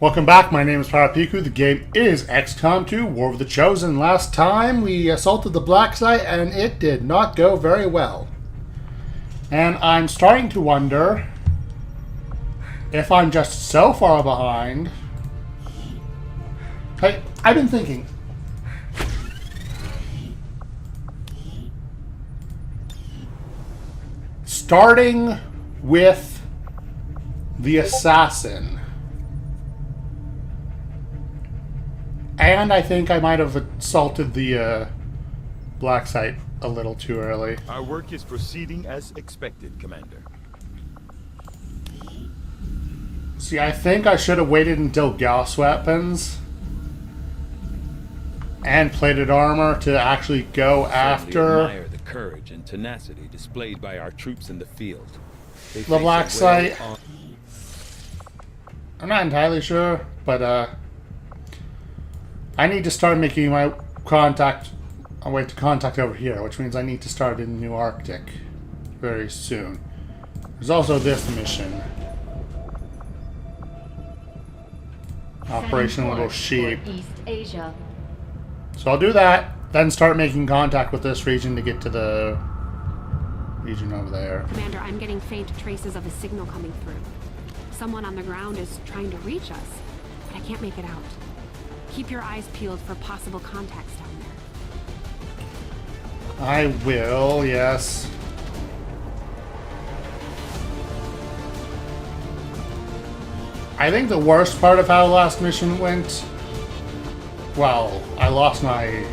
Welcome back, my name is Parapiku. The game is XCOM 2, War of the Chosen. Last time we assaulted the black site and it did not go very well. And I'm starting to wonder if I'm just so far behind. Hey, I've been thinking. Starting with the assassin. And I think I might have assaulted the black site a little too early. Our work is proceeding as expected, Commander. See, I think I should have waited until Gauss weapons and plated armor to actually go after admire the courage and tenacity displayed by our troops in the field. They the black face a well site. I'm not entirely sure, but I need to start making my contact over here, which means I need to start in New Arctic very soon. There's also this mission. Operation Little Sheep. East Asia. So I'll do that, then start making contact with this region to get to the region over there. Commander, I'm getting faint traces of a signal coming through. Someone on the ground is trying to reach us, but I can't make it out. Keep your eyes peeled for possible contacts down there. I will, yes. I think the worst part of how the last mission went, well, I lost my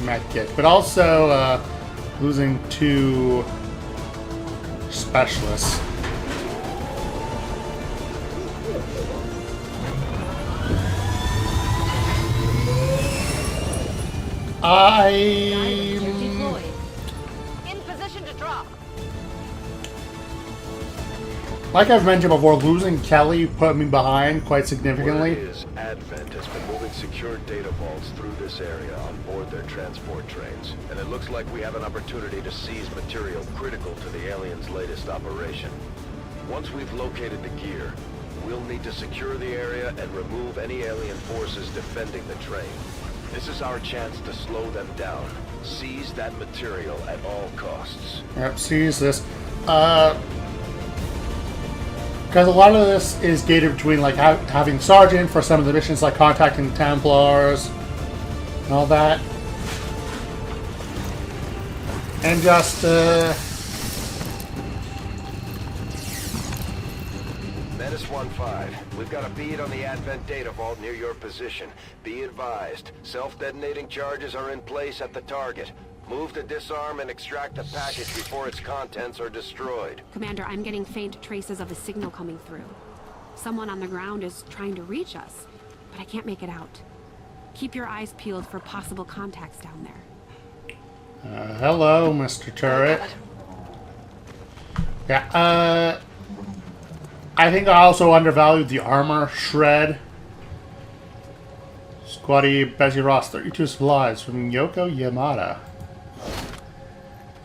med kit, but also losing 2 specialists. In position to drop. Like I've mentioned before, losing Kelly put me behind quite significantly. Word is Advent has been moving secured data vaults through this area on board their transport trains, and it looks like we have an opportunity to seize material critical to the aliens' latest operation. Once we've located the gear, we'll need to secure the area and remove any alien forces defending the train. This is our chance to slow them down. Seize that material at all costs. Yep, seize this. Because a lot of this is gated between like having Sergeant for some of the missions, like contacting Templars and all that. And just, Menace 1-5, we've got a bead on the Advent data vault near your position. Be advised, self-detonating charges are in place at the target. Move to disarm and extract the package before its contents are destroyed. Commander, I'm getting faint traces of a signal coming through. Someone on the ground is trying to reach us, but I can't make it out. Keep your eyes peeled for possible contacts down there. hello, Mr. Turret. Yeah, I think I also undervalued the armor shred. Squatty Bessie Ross, 32 supplies from Yoko Yamada.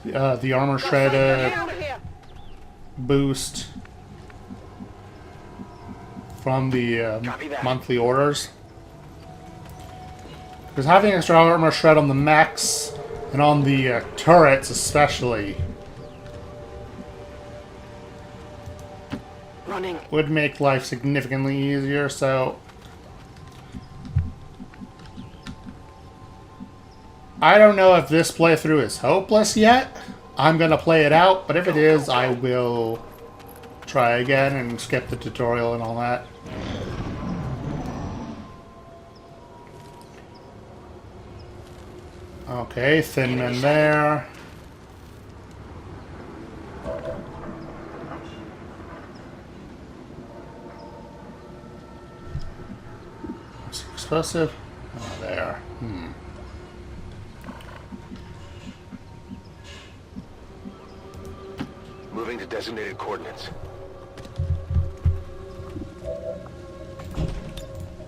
The armor shred boost from the monthly orders. Because having extra armor shred on the mechs and on the turrets especially would make life significantly easier, so I don't know if this playthrough is hopeless yet. I'm gonna play it out, but if it is, I will try again and skip the tutorial and all that. Okay, thin men there. Explosive? Oh, there. Moving to designated coordinates.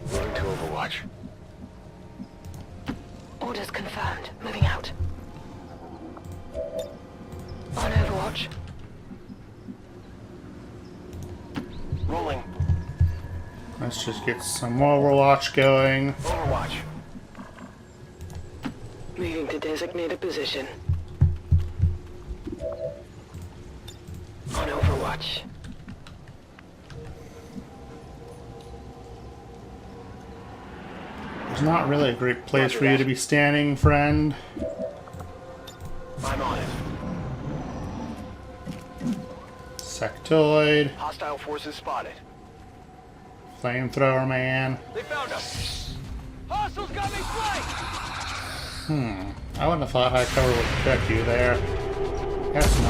Moving to Overwatch. Orders confirmed. Moving out. On Overwatch. Rolling. Let's just get some Overwatch going. Overwatch. Moving to designated position. On Overwatch. There's not really a great place for you to be standing, friend. I'm on it. Sectoid. Hostile forces spotted. Flamethrower man. They found us. Hostiles got me flanked. I wouldn't have thought high cover would protect you there. Guess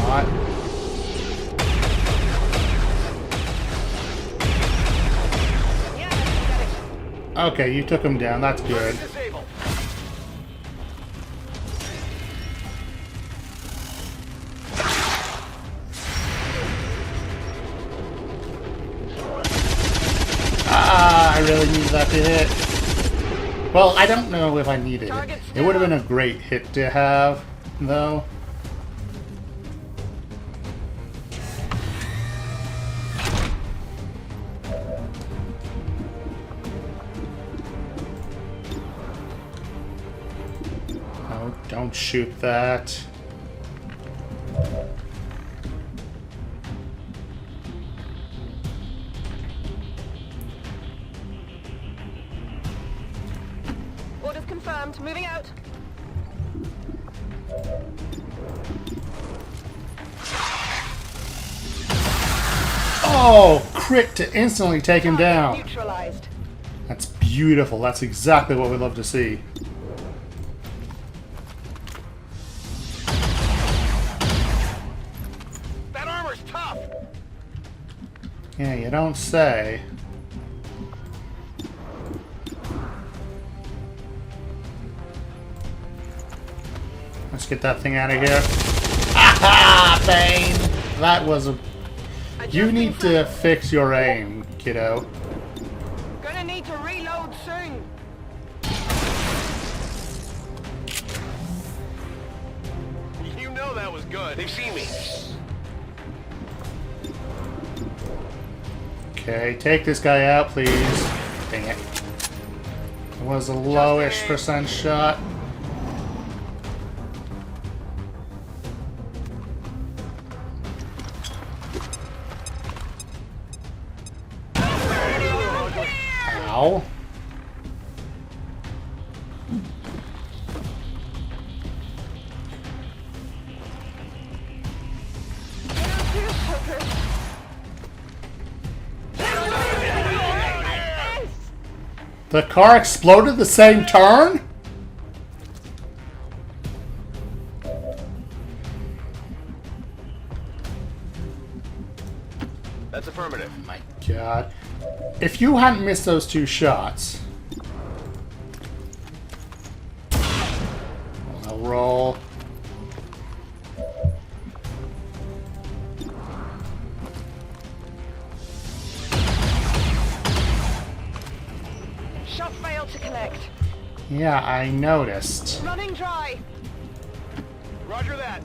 not. Okay, you took him down. That's good. Disabled. Ah, I really needed that to hit. Well, I don't know if I needed it. It would have been a great hit to have, though. Oh, don't shoot that. Orders confirmed. Moving out. Oh, crit to instantly take him down. Neutralized. That's beautiful. That's exactly what we love to see. That armor's tough. Yeah, you don't say. Let's get that thing out of here. Aha! Bane! That was a... You need to fix your aim, kiddo. Gonna need to reload soon. You know that was good. They've seen me. Okay, take this guy out, please. Dang it. It was a lowish percent shot. Ow. The car exploded the same turn? That's affirmative. Oh my god. If you hadn't missed those two shots... I'll roll. Shot failed to connect. Yeah, I noticed. Running dry. Roger that.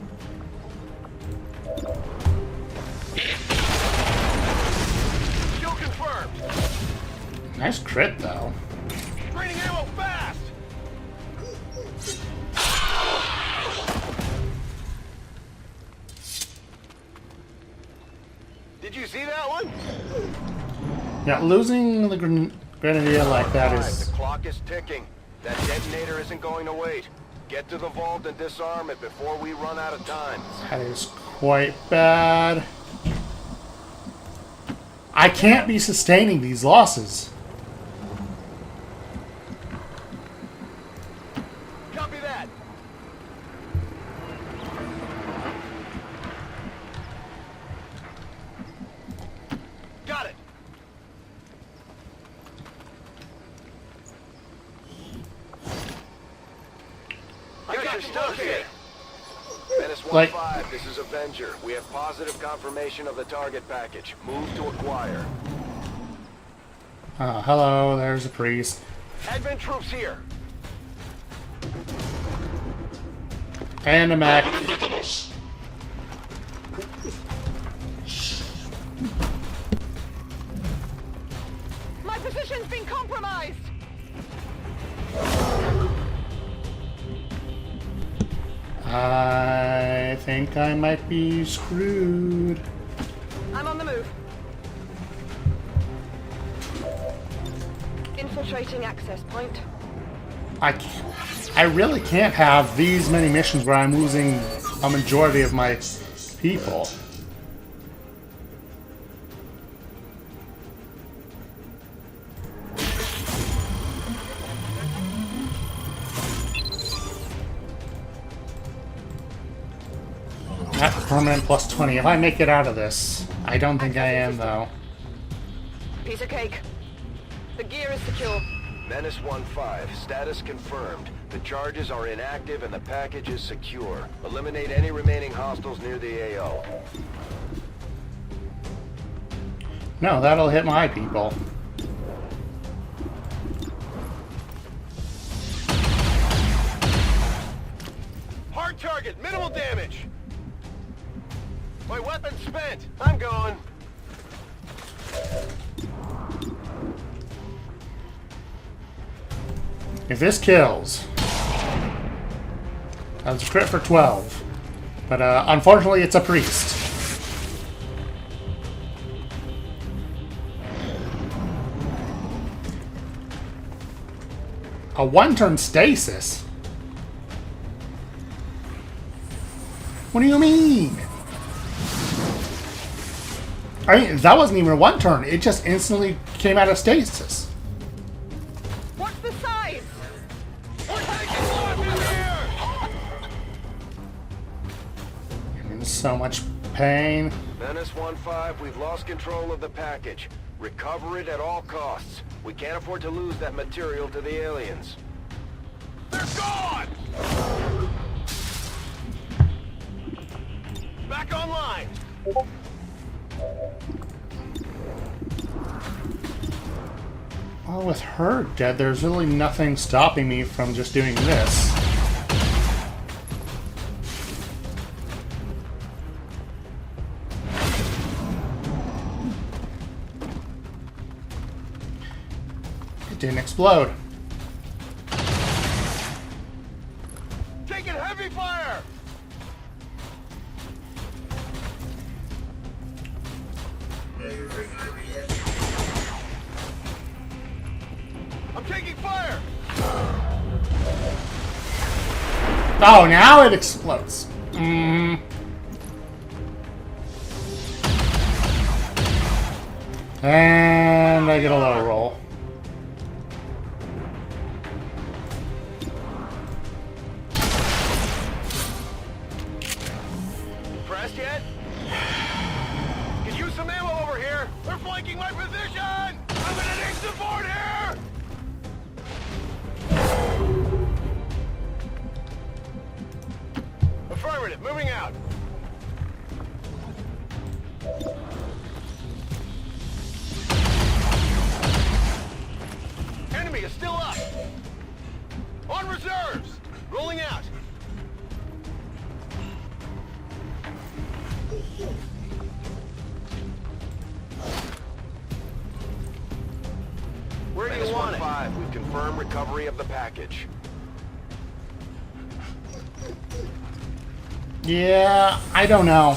Kill confirmed. Nice crit, though. Draining ammo fast. Did you see that one? Yeah, losing the grenadier like that is... The clock is ticking. That detonator isn't going to wait. Get to the vault and disarm it before we run out of time. That is quite bad. I can't be sustaining these losses. Copy that. Got it. Guys are still here. Menace 1-5, this is Avenger. We have positive confirmation of the target package. Move to acquire. Hello, there's a priest. Advent troops here. And a mech. My position's been compromised! I think I might be screwed. I'm on the move. Infiltrating access point. I really can't have these many missions where I'm losing a majority of my people. Not permanent plus 20. If I make it out of this, I don't think I am, though. Piece of cake. The gear is secure. Menace 1-5, status confirmed. The charges are inactive and the package is secure. Eliminate any remaining hostiles near the AO. No, that'll hit my people. Hard target, minimal damage. My weapon's spent. I'm going. If this kills, that's a crit for 12. But unfortunately, it's a priest. A one-turn stasis? What do you mean? I mean, that wasn't even a one-turn. It just instantly came out of stasis. What's the size? We're taking one in here! I'm in so much pain. Menace 1-5, we've lost control of the package. Recover it at all costs. We can't afford to lose that material to the aliens. They're gone! Back online! Well, with her dead, there's really nothing stopping me from just doing this. It didn't explode. Taking heavy fire! I'm taking fire! Oh, now it explodes. And I get a low roll. Pressed yet? Can use some ammo over here! They're flanking my position! I'm gonna need support here! Affirmative, moving out. Enemy is still up. On reserves. Rolling out. Where do you want it? 5, we've confirmed recovery of the package. Yeah, I don't know.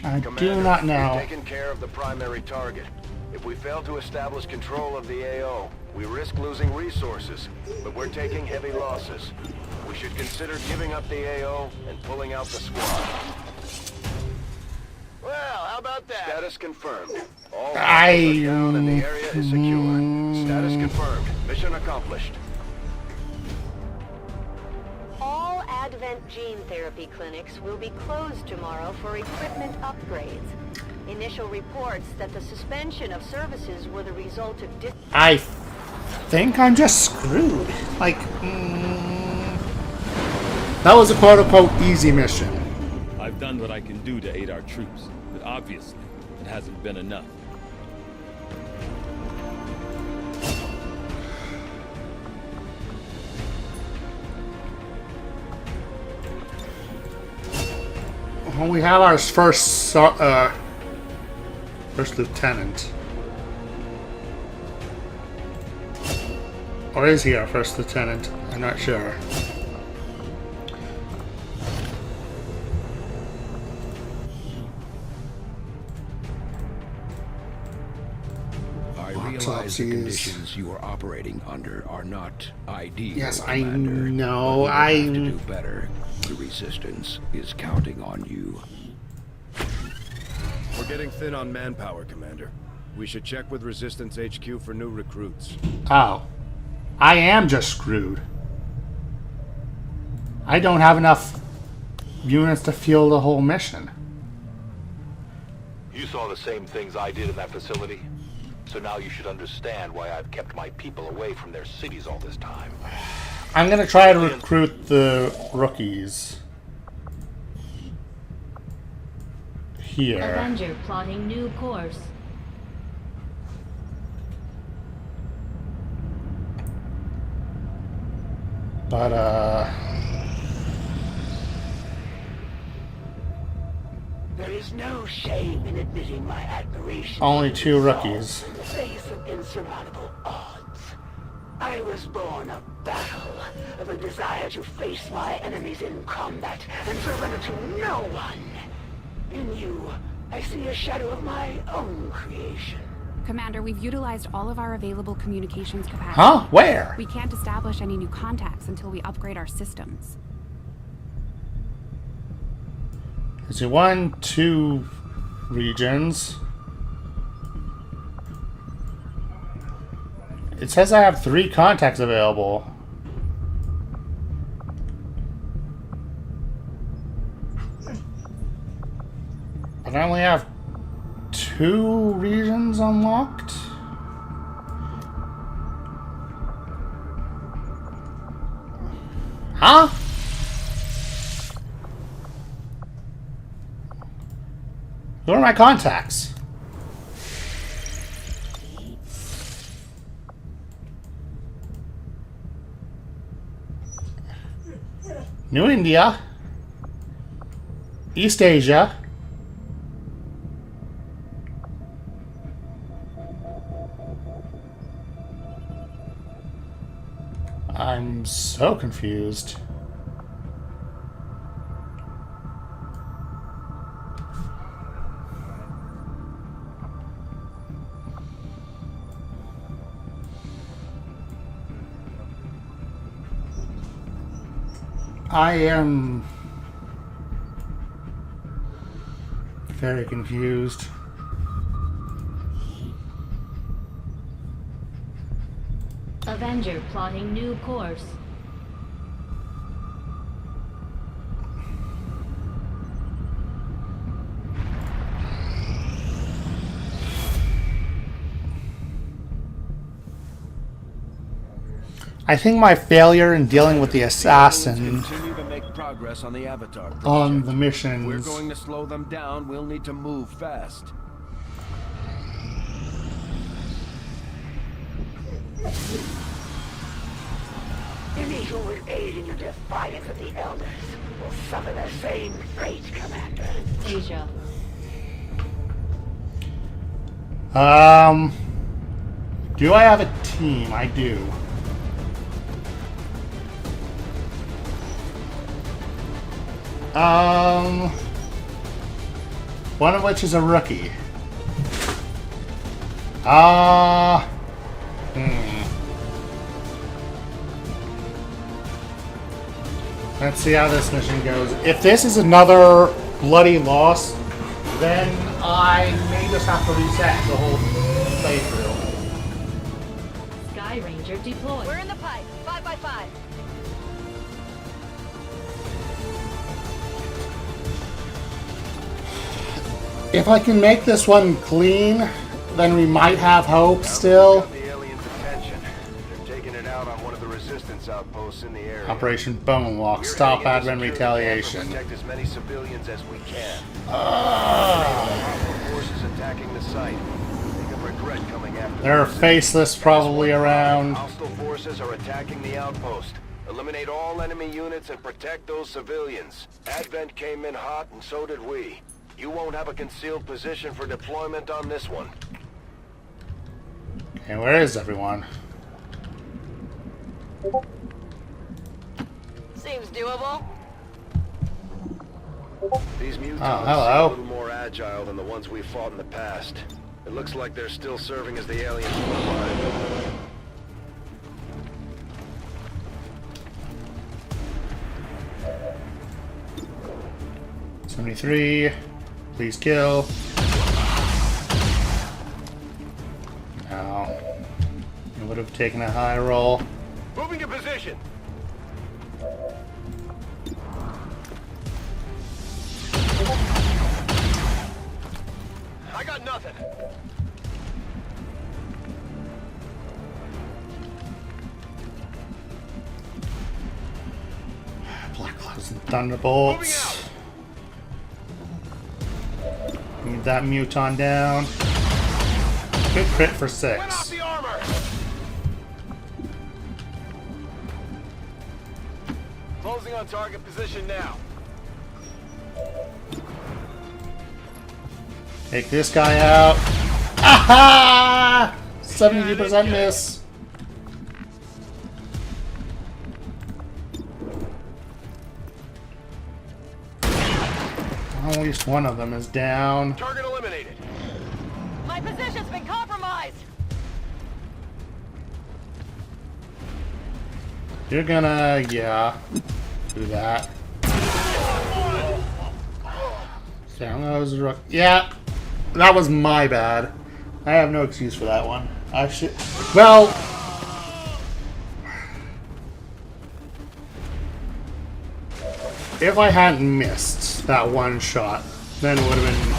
I do not know. We've taken care of the primary target. If we fail to establish control of the AO, we risk losing resources, but we're taking heavy losses. We should consider giving up the AO and pulling out the squad. Well, how about that? Status confirmed. All hostiles are down and the area is secure. Status confirmed. Mission accomplished. All Advent gene therapy clinics will be closed tomorrow for equipment upgrades. Initial reports that the suspension of services were the result of I think I'm just screwed. Like, that was a quote-unquote easy mission. I've done what I can do to aid our troops, but obviously, it hasn't been enough. Well, we have our first First lieutenant. Or is he our first lieutenant? I'm not sure. I realize the Autopsies. conditions you are operating under are not ideal. Yes, I Commander, know. but you have to do better. The Resistance is counting on you. We're getting thin on manpower, Commander. We should check with Resistance HQ for new recruits. Oh. I am just screwed. I don't have enough units to fuel the whole mission. You saw the same things I did in that facility. So now you should understand why I've kept my people away from their cities all this time. I'm gonna try to recruit the rookies. Here. Avenger plotting new course. But, There is no shame in admitting my admiration. only 2 rookies. In the face of insurmountable odds. I was born of battle, of a desire to face my enemies in combat and surrender to no one. In you, I see a shadow of my own creation. Commander, we've utilized all of our available communications capacity. Huh? Where? We can't establish any new contacts until we upgrade our systems. Is it 1, 2 regions? It says I have 3 contacts available. But I only have 2 regions unlocked? Huh? Who are my contacts? New India, East Asia, I'm so confused. I am very confused. Avenger plotting new course. I think my failure in dealing with the assassin Continue to make progress on the Avatar project. on the If we're missions. going to slow them down, we'll need to move fast. Any who would aid in your defiance of the Elders will suffer the same fate, Commander. Asia. Do I have a team? I do. One of which is a rookie. Let's see how this mission goes. If this is another bloody loss, then I may just have to reset the whole playthrough. Sky Ranger deployed. We're in the pipe. 5x5. If I can make this one clean, then we might have hope still. Got the aliens' attention. They're taking it out on one of the resistance outposts in the area. Operation Bone Walk. We're Stop heading into admin security camp to retaliation. Protect as many civilians as we can. Forces attacking the site. They could regret coming after. There are faceless probably around. Hostile forces are attacking the outpost. Eliminate all enemy units and protect those civilians. Advent came in hot, and so did we. You won't have a concealed position for deployment on this one. And where is everyone? Seems doable. These mutants Oh, are hello. a little more agile than the ones we've fought in the past. It looks like they're still serving as the aliens from the line. 73. Please kill. No. It would have taken a high roll. Moving to position. I got nothing. Black Clouds and Thunderbolts. Need that Muton down. Good crit for 6. Went off the armor. Closing on target position now. Take this guy out. Aha! 70% miss. At least one of them is down. Target eliminated. My position's been compromised. You're gonna, yeah, do that. Yeah, that was my bad. I have no excuse for that one. I should. Well, if I hadn't missed that one shot, then it would have been.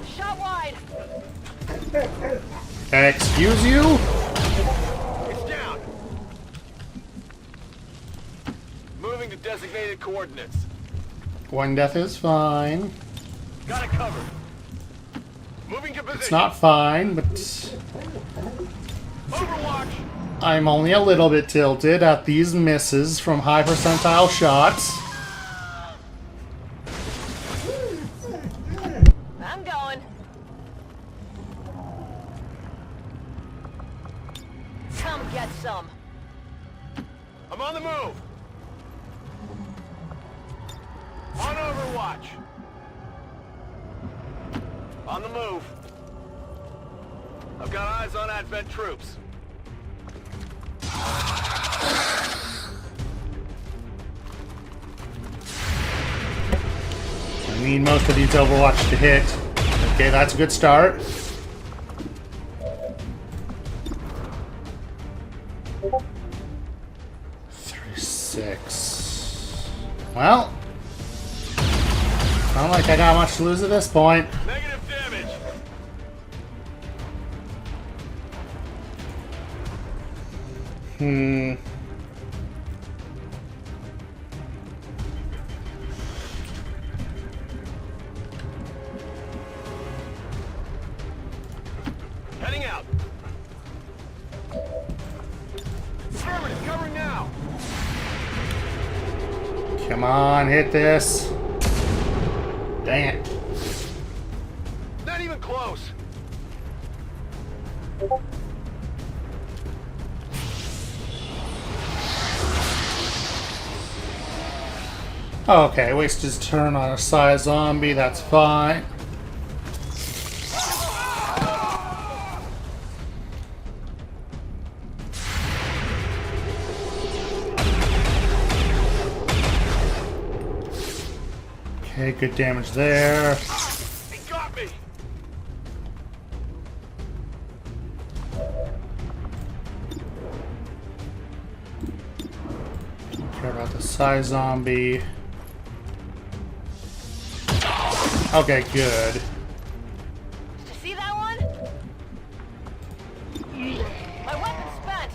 Shot wide. Excuse you? It's down. Moving to designated coordinates. One death is fine. Got it covered. Moving to position. It's not fine, but Overwatch. I'm only a little bit tilted at these misses from high percentile shots. I'm going. Come get some. I'm on the move. On Overwatch. On the move. I've got eyes on Advent troops. I need most of these Overwatch to hit. Okay, that's a good start. $36. Well, not like I got much to lose at this point. Negative damage. Heading out. Affirmative, covering now. Come on, hit this. Dang it. Not even close. Okay, waste his turn on a Psy zombie, that's fine. Okay, good damage there. He got me. Don't care about the Psy zombie. Okay, good. Did you see that one? My weapon's spent.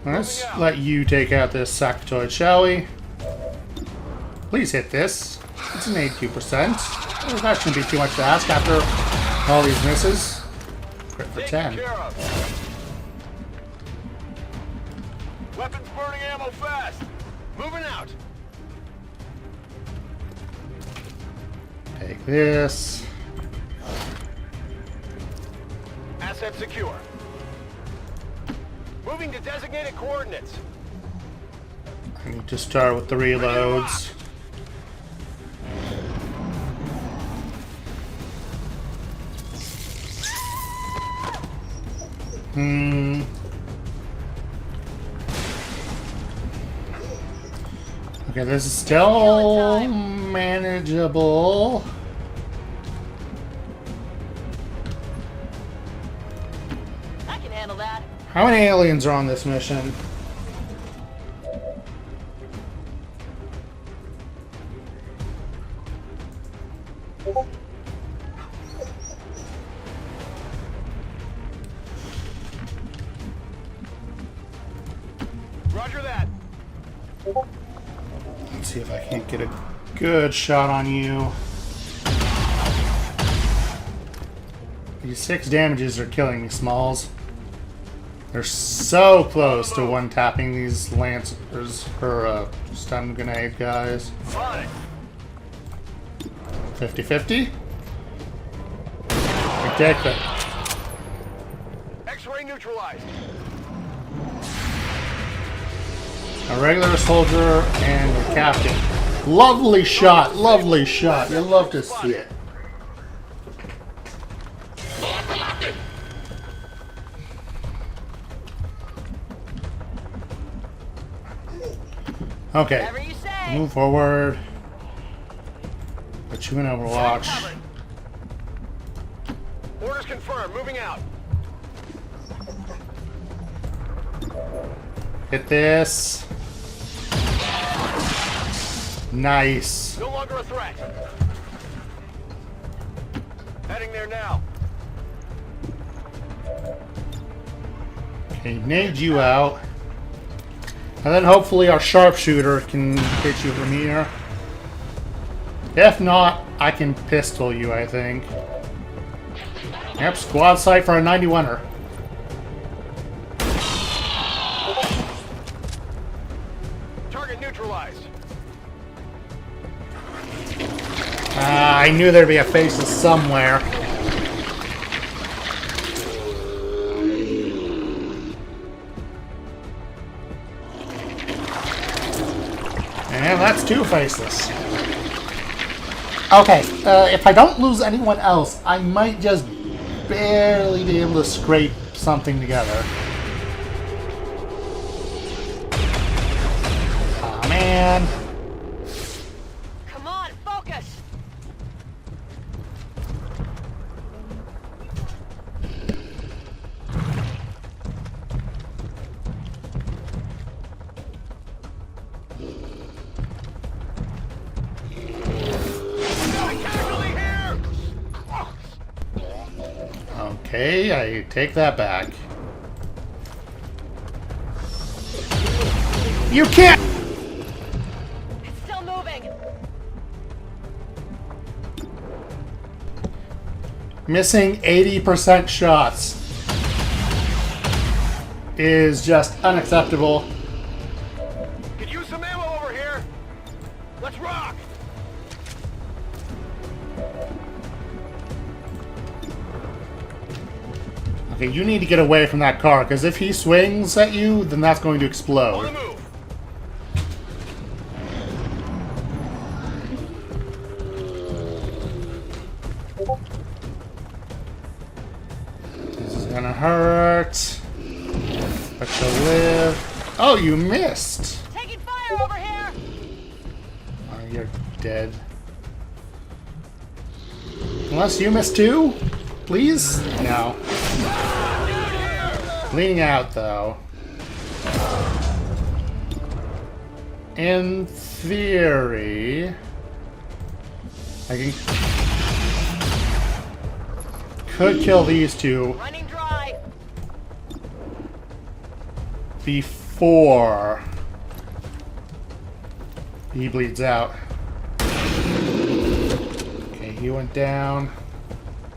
Let's let you take out this Sectoid, shall we? Please hit this. It's an 82%. Oh, that shouldn't be too much to ask after all these misses. Crit for 10. Care of. Weapons burning ammo fast. Moving out. Take this. Asset secure. Moving to designated coordinates. I need to start with the reloads. Okay, this is still manageable. I can handle that. How many aliens are on this mission? Roger that. Let's see if I can't get a good shot on you. These 6 damages are killing me, Smalls. They're so close to one-tapping these lancers or stun grenade guys. 50-50. We take that. X-ray neutralized. A regular soldier and a captain. Lovely shot, lovely shot. You love to see it. Okay, move forward. Put you in Overwatch. Orders confirmed. Moving out. Hit this. Nice. No longer a threat. Heading there now. Okay, nade you out. And then hopefully our sharpshooter can hit you from here. If not, I can pistol you, I think. Yep, squad sight for a 91er. Target neutralized. I knew there'd be a faceless somewhere. And that's 2 faceless. Okay, if I don't lose anyone else, I might just barely be able to scrape something together. Aw, man. Come on, focus. Okay, I take that back. You can't! It's still moving. Missing 80% shots is just unacceptable. Could use some ammo over here. Let's rock. Okay, you need to get away from that car, because if he swings at you, then that's going to On explode. the move. This is gonna hurt. But you'll live. Oh, you missed! Taking fire over here. Oh, you're dead. Unless you missed too? Please? No. Leaning out, though. In theory, I could kill these two Running dry. before he bleeds out. Okay, he went down.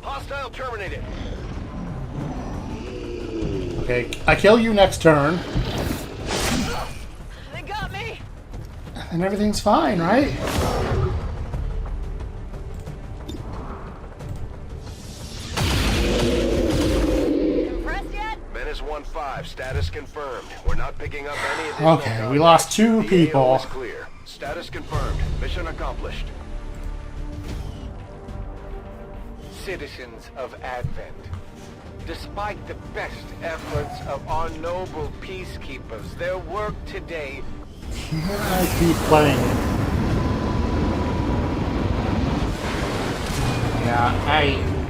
Hostile terminated. Okay, I kill you next turn, They got me. and everything's fine, right? 5, status confirmed. We're not picking up any additional Okay, we lost 2 The AO people. is clear. Status confirmed. Mission accomplished. Citizens of Advent, despite the best efforts of our noble peacekeepers, their work today... I keep playing it. Yeah,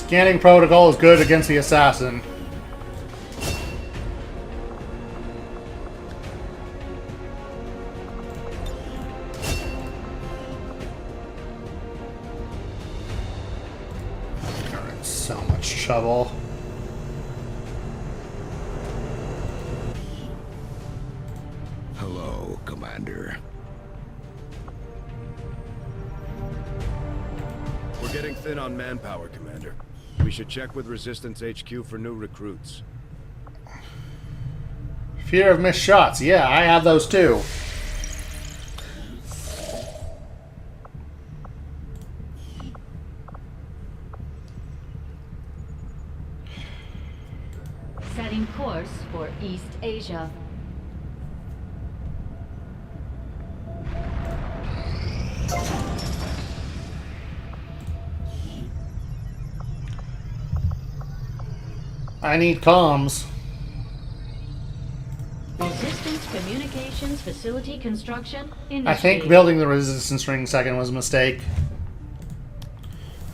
Scanning protocol is good against the assassin. We're in so much trouble. Hello, Commander. We're getting thin on manpower, Commander. We should check with Resistance HQ for new recruits. Fear of missed shots. Yeah, I have those too. Setting course for East Asia. I need comms. Resistance Communications Facility Construction Industry. I think building the resistance ring second was a mistake.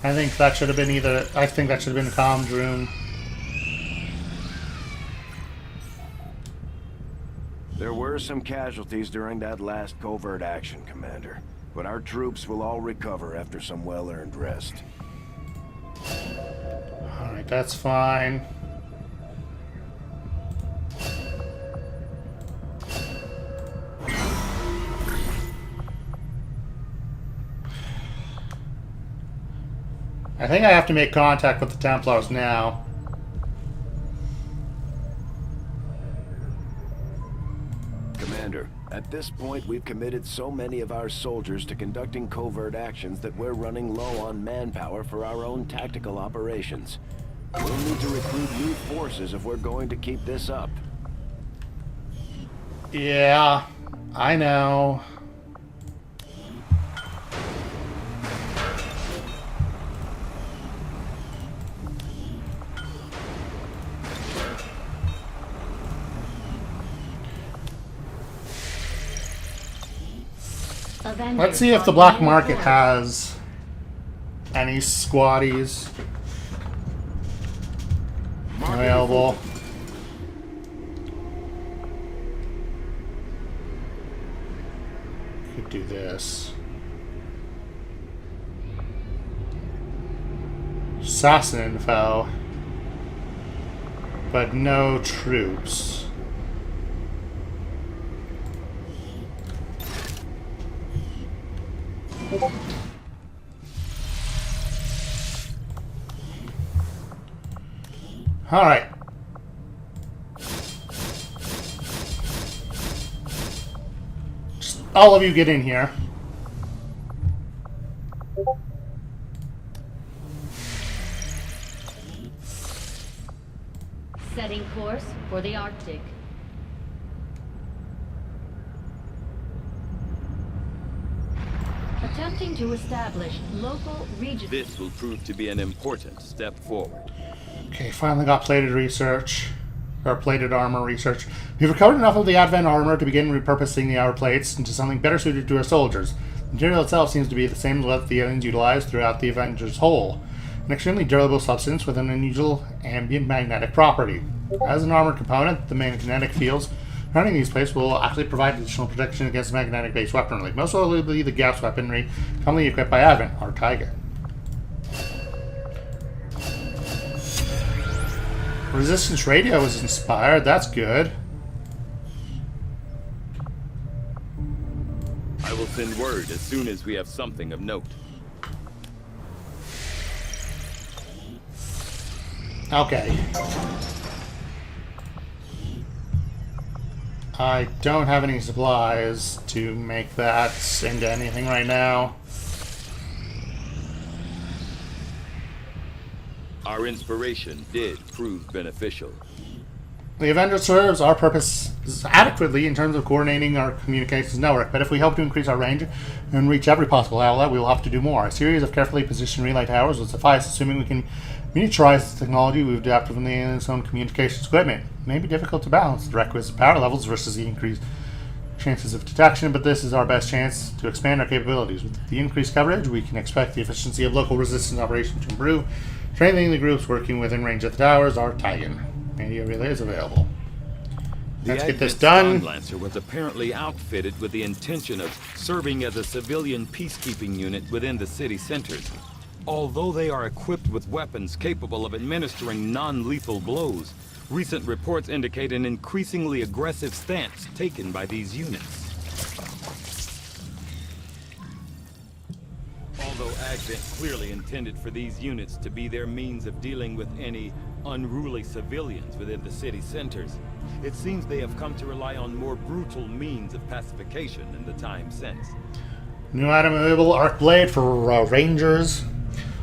I think that should have been either. I think that should have been a comms room. There were some casualties during that last covert action, Commander. But our troops will all recover after some well-earned rest. Alright, that's fine. I think I have to make contact with the Templars now. Commander, at this point we've committed so many of our soldiers to conducting covert actions that we're running low on manpower for our own tactical operations. We'll need to recruit new forces if we're going to keep this up. Yeah, I know. Let's see if the black market has any squatties available. Could do this. Assassin info, but no troops. All right. Just all of you get in here. Setting course for the Arctic. Attempting to establish local region. This will prove to be an important step forward. Okay, finally got plated research. Or plated armor research. We've recovered enough of the Advent armor to begin repurposing the outer plates into something better suited to our soldiers. The material itself seems to be the same that the aliens utilized throughout the Avengers' whole. An extremely durable substance with an unusual ambient magnetic property. As an armored component, the magnetic fields running these plates will actually provide additional protection against magnetic-based weaponry, most notably the gas weaponry commonly equipped by Advent, or Tiger. Resistance radio was inspired, that's good. I will send word as soon as we have something of note. Okay. I don't have any supplies to make that into anything right now. Our inspiration did prove beneficial. The Avenger serves our purpose adequately in terms of coordinating our communications network, but if we hope to increase our range and reach every possible outlet, we will have to do more. A series of carefully positioned relay towers will suffice, assuming we can miniaturize the technology we've adapted from the alien's own communications equipment. It may be difficult to balance the requisite power levels versus the increased chances of detection, but this is our best chance to expand our capabilities. With the increased coverage, we can expect the efficiency of local resistance operations to improve. Training the groups working within range of the towers are Titan. Radio relay is available. Let's get this done. The Lancer was apparently outfitted with the intention of serving as a civilian peacekeeping unit within the city centers. Although they are equipped with weapons capable of administering non-lethal blows, recent reports indicate an increasingly aggressive stance taken by these units. Although Advent clearly intended for these units to be their means of dealing with any unruly civilians within the city centers, it seems they have come to rely on more brutal means of pacification in the time since. New item available, Arc Blade for Rangers.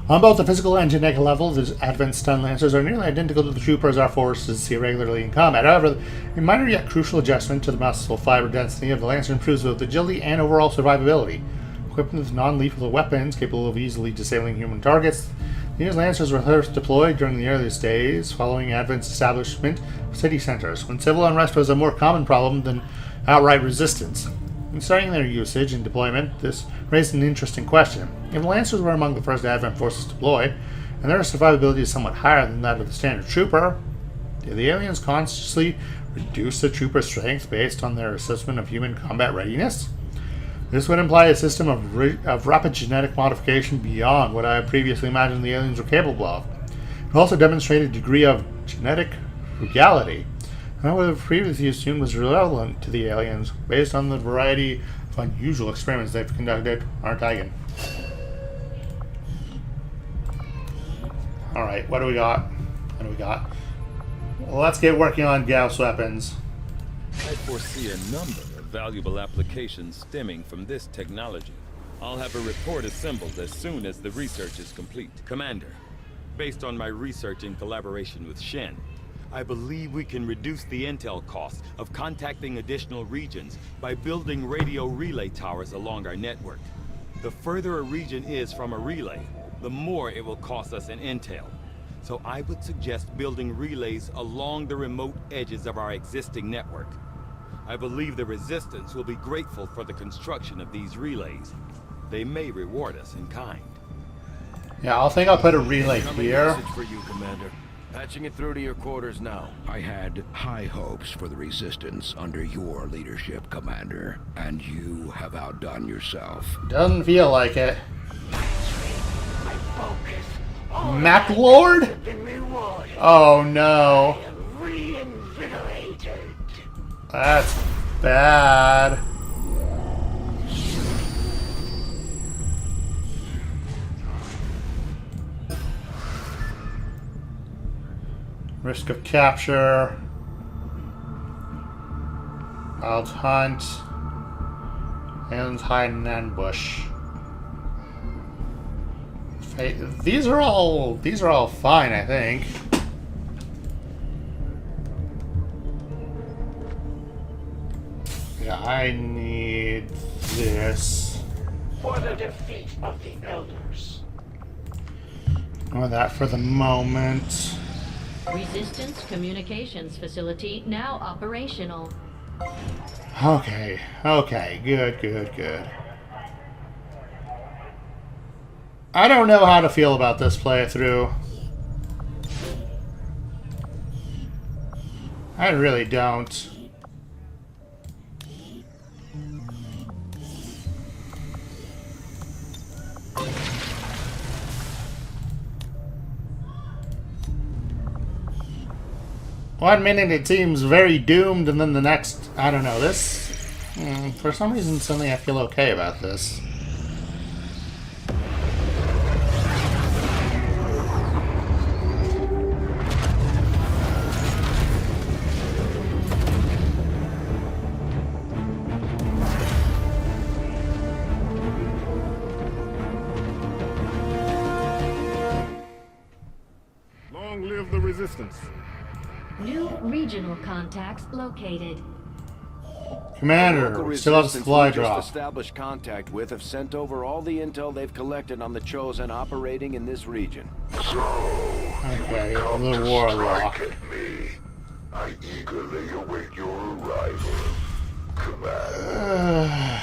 On both the physical and genetic level, the Advent Stun Lancers are nearly identical to the troopers our forces see regularly in combat. However, a minor yet crucial adjustment to the muscle fiber density of the Lancer improves both agility and overall survivability. Equipped with non-lethal weapons capable of easily disabling human targets, these Lancers were first deployed during the earliest days following Advent's establishment of city centers, when civil unrest was a more common problem than outright resistance. In studying their usage and deployment, this raised an interesting question. If the Lancers were among the first Advent forces deployed, and their survivability is somewhat higher than that of the standard trooper, did the aliens consciously reduce the trooper's strength based on their assessment of human combat readiness? This would imply a system of rapid genetic modification beyond what I had previously imagined the aliens were capable of. It also demonstrated a degree of genetic frugality I would have previously assumed was relevant to the aliens based on the variety of unusual experiments they've conducted on Titan. Alright, what do we got? Well, let's get working on Gauss weapons. I foresee a number of valuable applications stemming from this technology. I'll have a report assembled as soon as the research is complete. Commander, based on my research in collaboration with Shen, I believe we can reduce the intel cost of contacting additional regions by building radio relay towers along our network. The further a region is from a relay, the more it will cost us in intel. So I would suggest building relays along the remote edges of our existing network. I believe the Resistance will be grateful for the construction of these relays. They may reward us in kind. Yeah, I think I'll put a relay here. Message for you, Commander. Patching it through to your quarters now. I had high hopes for the Resistance under your leadership, Commander, and you have outdone yourself. Doesn't feel like it. MacLord? Oh no. That's bad. Risk of capture. Wild hunt. Aliens hide in ambush. These are all fine, I think. Yeah, I need this. For the defeat of the Elders. Or that for the moment. Resistance communications facility now operational. Okay, good. I don't know how to feel about this playthrough. I really don't. One minute it seems very doomed, and then the next, I don't know, this... for some reason, suddenly I feel okay about this. of the Resistance. New regional contacts located. Commander, Local we still have resistance supply we just drop. established contact with have sent over all the intel they've collected on the Chosen operating in this region. Okay, the warlock. Me. I eagerly await your arrival, Commander.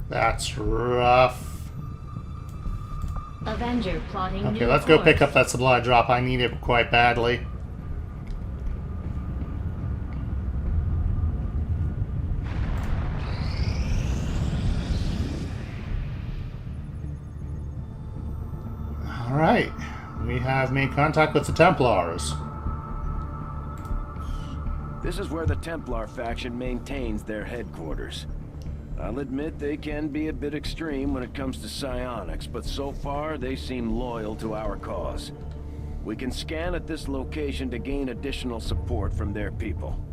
That's rough. Avenger plotting Okay, new let's go pick course. up that supply drop. I need it quite badly. Alright, we have made contact with the Templars. This is where the Templar faction maintains their headquarters. I'll admit they can be a bit extreme when it comes to psionics, but so far they seem loyal to our cause. We can scan at this location to gain additional support from their people.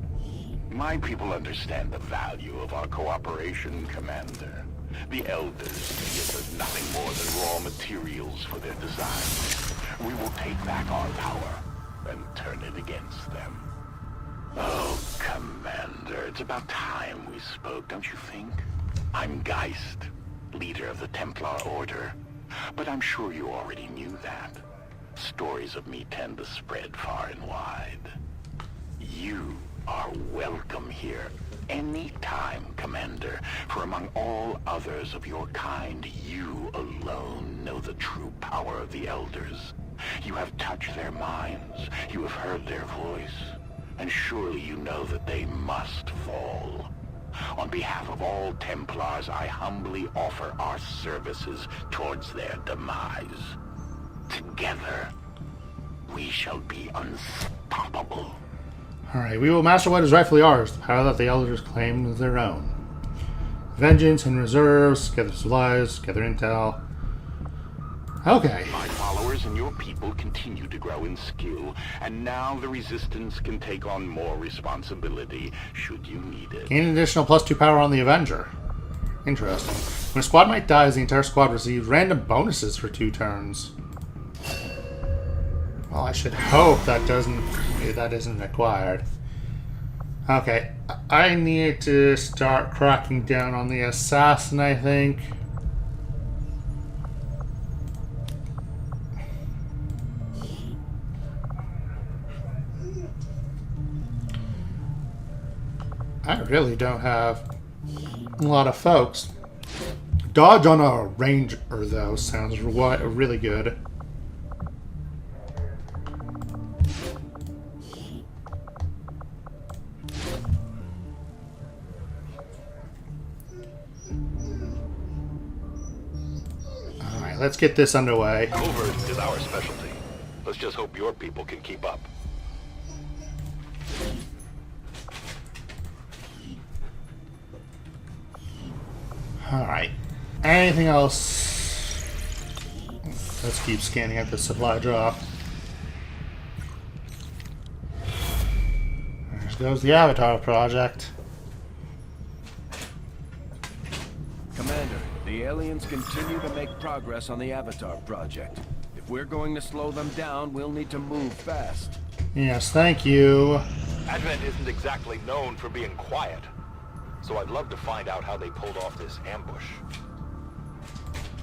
My people understand the value of our cooperation, Commander. The Elders see it as nothing more than raw materials for their designs. We will take back our power and turn it against them. Oh, Commander, it's about time we spoke, don't you think? I'm Geist, leader of the Templar Order, but I'm sure you already knew that. Stories of me tend to spread far and wide. You are welcome here anytime, Commander, for among all others of your kind, you alone know the true power of the Elders. You have touched their minds, you have heard their voice, and surely you know that they must fall. On behalf of all Templars, I humbly offer our services towards their demise. Together, we shall be unstoppable. Alright, we will master what is rightfully ours, the power that the Elders claim as their own. Vengeance and reserves, gather supplies, gather intel. Okay. My followers and your people continue to grow in skill, and now the Resistance can take on more responsibility, should you need it. Gain an additional +2 power on the Avenger. Interesting. When a squad mate dies, the entire squad receives random bonuses for 2 turns. Well, I should hope that isn't required. Okay, I need to start cracking down on the assassin, I think. I really don't have a lot of folks. Dodge on a ranger, though, sounds really good. Alright, let's get this underway. Covert is our specialty. Let's just hope your people can keep up. Alright. Anything else? Let's keep scanning at the supply drop. There goes the Avatar project. Commander, the aliens continue to make progress on the Avatar project. If we're going to slow them down, we'll need to move fast. Yes, thank you. Advent isn't exactly known for being quiet, so I'd love to find out how they pulled off this ambush.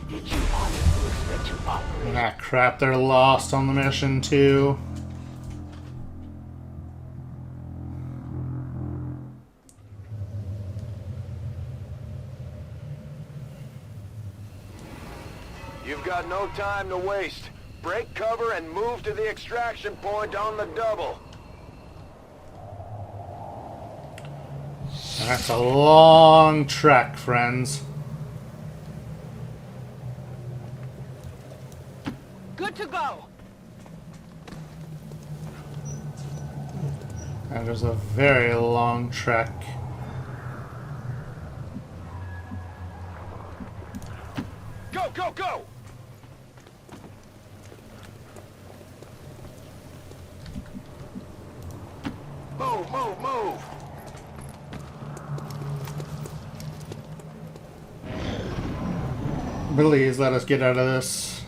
Did you honestly expect to operate? Ah, crap, they're lost on the mission, too. You've got no time to waste. Break cover and move to the extraction point on the double. That's a long trek, friends. Good to go. That is a very long trek. Go, go, go! Move, move, move! Please let us get out of this.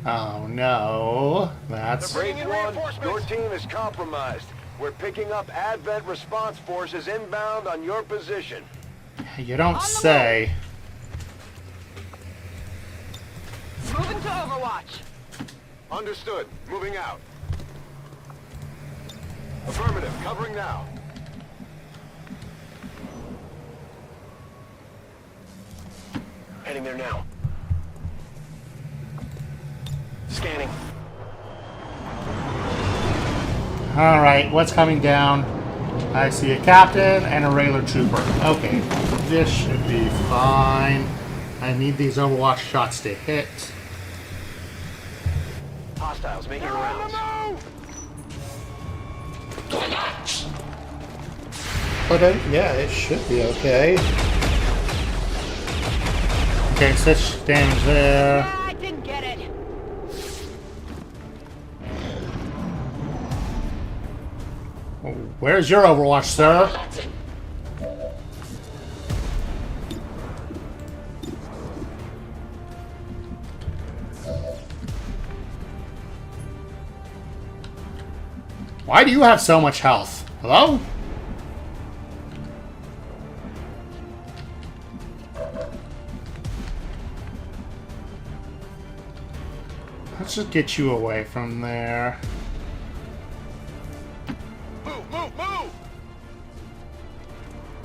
Oh no, that's... Brave One, your team is compromised. We're picking up Advent response forces inbound on your position. You don't say. Moving to Overwatch. Understood. Moving out. Affirmative. Covering now. Heading there now. Scanning. Alright, what's coming down? I see a captain and a regular trooper. Okay, this should be fine. I need these Overwatch shots to hit. Hostiles making rounds. But yeah, it should be okay. Okay, such damage there. Yeah, I didn't get it. Where's your Overwatch, sir? Why do you have so much health? Hello? Let's just get you away from there. Move, move, move!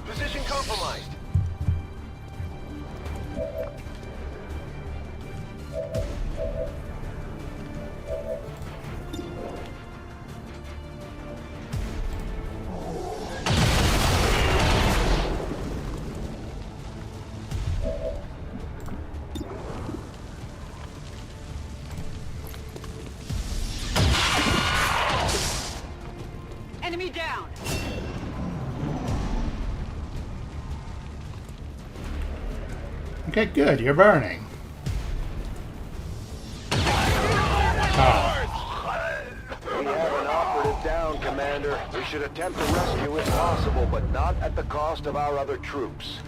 Position compromised. Enemy down. Okay, good. You're burning. Oh. We have an operative down, Commander. We should attempt to rescue if possible, but not at the cost of our other troops.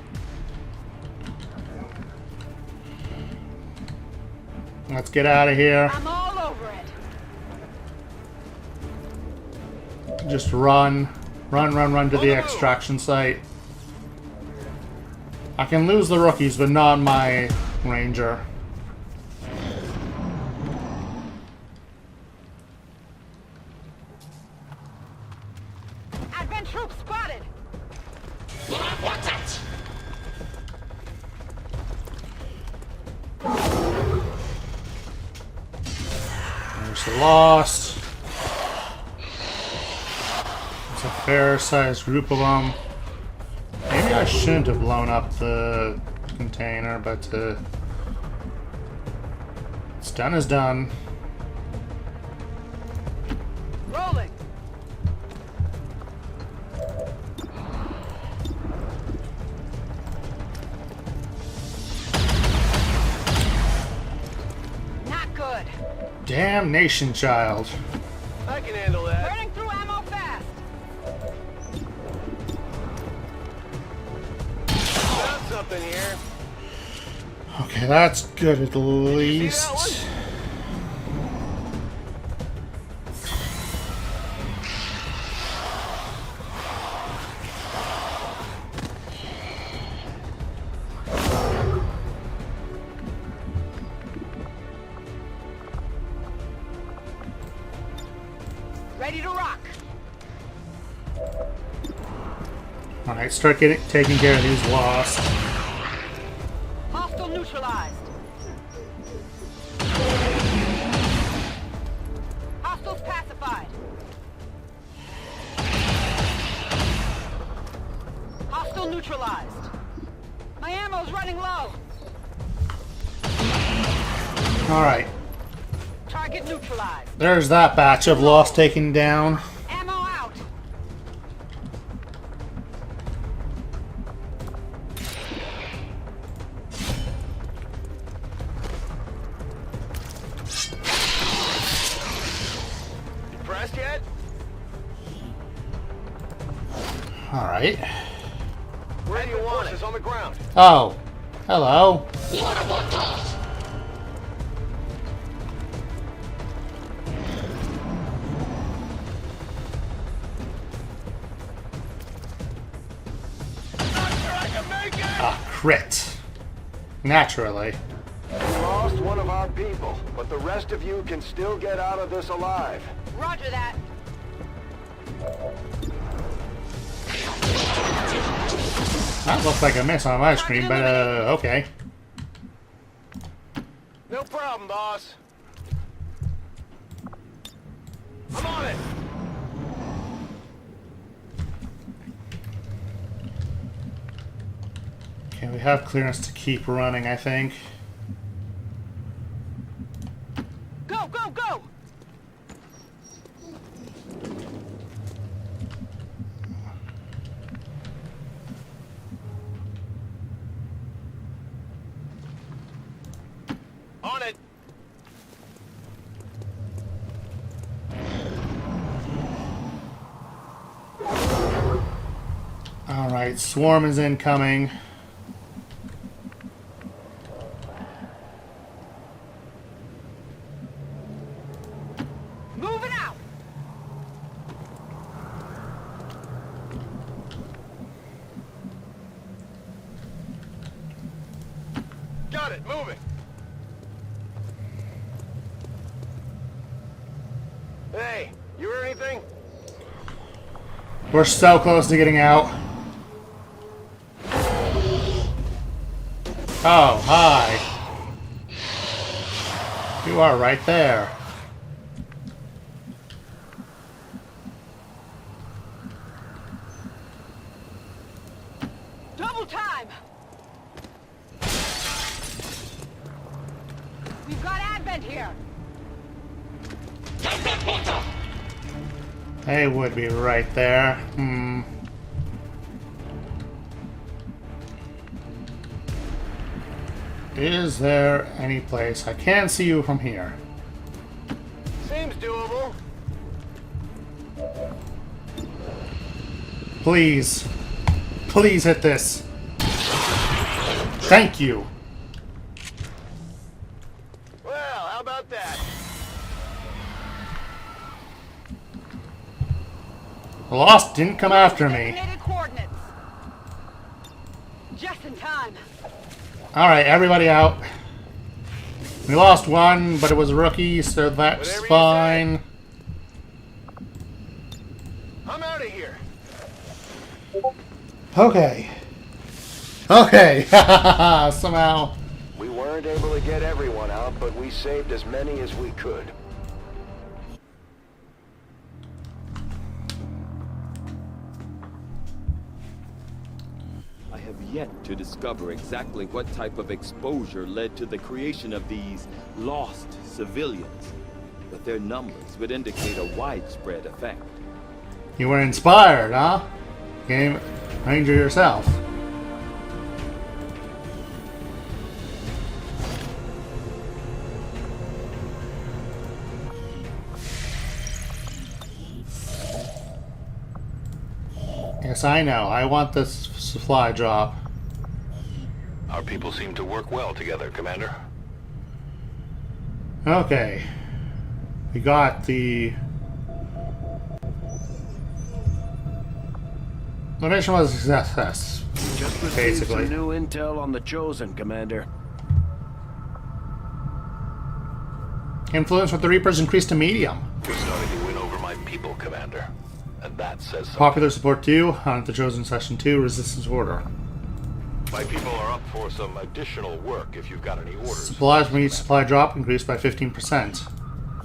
Let's get out of here. I'm all over it. Just run. Run to the extraction site. I can lose the rookies, but not my ranger. Advent troops spotted. There's the lost. It's a fair-sized group of them. Maybe I shouldn't have blown up the container, but it's done is done. Rolling. Not good. Damnation, child. I can handle that. Burning through ammo fast. Found something here. Okay, that's good at least. Ready to rock. Alright, start taking care of these lost. Hostile neutralized. Hostiles pacified. Hostile neutralized. My ammo's running low. Alright, Target neutralized. there's that batch of lost taken down. Ammo out. You pressed yet? Alright. Where do you want it? On the ground. Oh, hello. crit. Naturally. We lost one of our people, but the rest of you can still get out of this alive. Roger that. That looks like a miss on my screen, but okay. No problem, boss. I'm on it. Okay, we have clearance to keep running, I think. Go, go, go! On it. Alright, swarm is incoming. Moving out! Got it, moving. Hey, you hear anything? We're so close to getting out. Oh, hi. You are right there. Double time! We've got Advent here! They would be right there. Is there any place I can see you from here? Seems doable. Please. Please hit this. Thank you. Well, how about that? Lost didn't come after me. Designated coordinates. Just in time. Alright, everybody out. We lost one, but it was a rookie, so that's Whatever you fine. I'm out of here. Okay. Okay. Somehow. We weren't able to get everyone out, but we saved as many as we could. I have yet to discover exactly what type of exposure led to the creation of these lost civilians, but their numbers would indicate a widespread effect. You were inspired, huh? Game Ranger yourself. Yes, I know. I want this supply drop. Our people seem to work well together, Commander. Okay. We got the mission was a success. Just received Basically. some new intel on the Chosen, Commander. Influence with the Reapers increased to medium. We're starting to win over my people, Commander. And that says something. Popular support 2 on the Chosen Session 2 Resistance Order. My people are up for some additional work if you've got any orders. Supplies from each supply drop increased by 15%.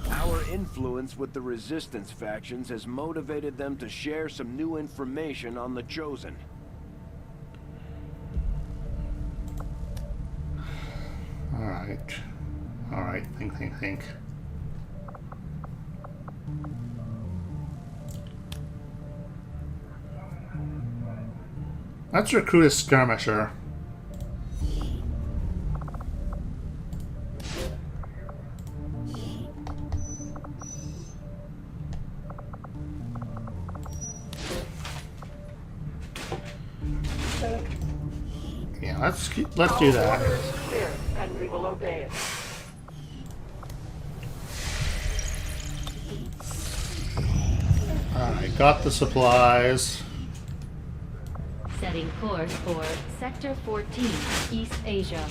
Our influence with the Resistance factions has motivated them to share some new information on the Chosen. Alright. Alright, think. Let's recruit a skirmisher. Yeah, let's do that. Order is clear, and we will obey it. Alright, got the supplies. Setting course for Sector 14, East Asia.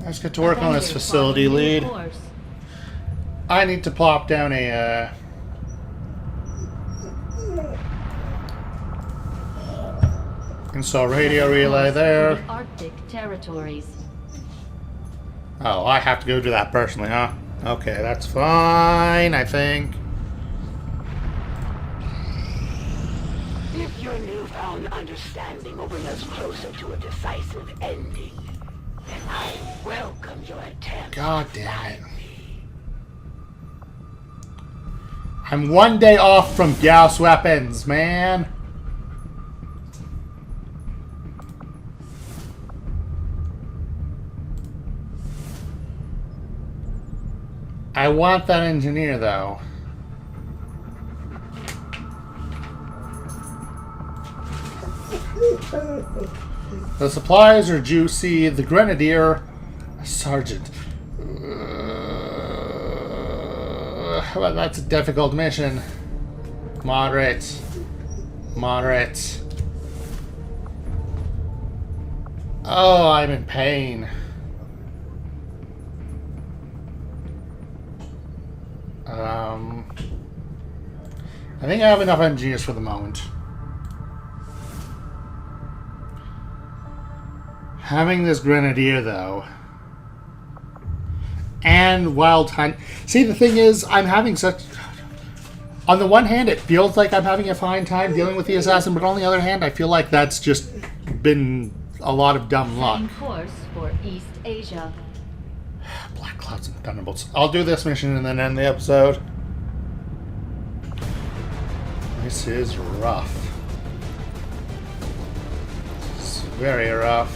Let's get to work on this facility lead. I need to plop down a install radio relay there. Arctic territories. Oh, I have to go do that personally, huh? Okay, that's fine, I think. If your newfound understanding will bring us closer to a decisive ending, then I welcome your attempt. God damn it. I'm one day off from Gauss weapons, man. I want that engineer, though. The supplies are juicy. The grenadier, sergeant. Well, that's a difficult mission. Moderate. Moderate. Oh, I'm in pain. I think I have enough engineers for the moment. Having this grenadier, though, and wild hunt. See, the thing is, I'm having such... On the one hand, it feels like I'm having a fine time dealing with the assassin, but on the other hand, I feel like that's just been a lot of dumb luck. Setting course for East Asia. Black Clouds and Thunderbolts. I'll do this mission and then end the episode. This is rough. It's very rough.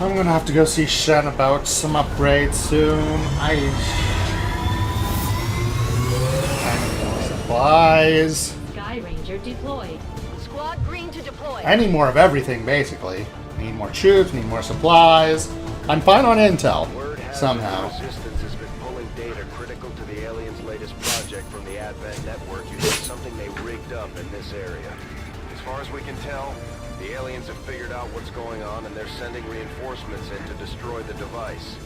I'm gonna have to go see Shen about some upgrades soon. I need more supplies. Sky Ranger deployed. Squad green to deploy. I need more of everything, basically. Need more troops, need more supplies. I'm fine on intel, somehow. Resistance has been pulling data critical to the aliens' latest project from the Advent network using something they rigged up in this area. As far as we can tell, the aliens have figured out what's going on and they're sending reinforcements in to destroy the device.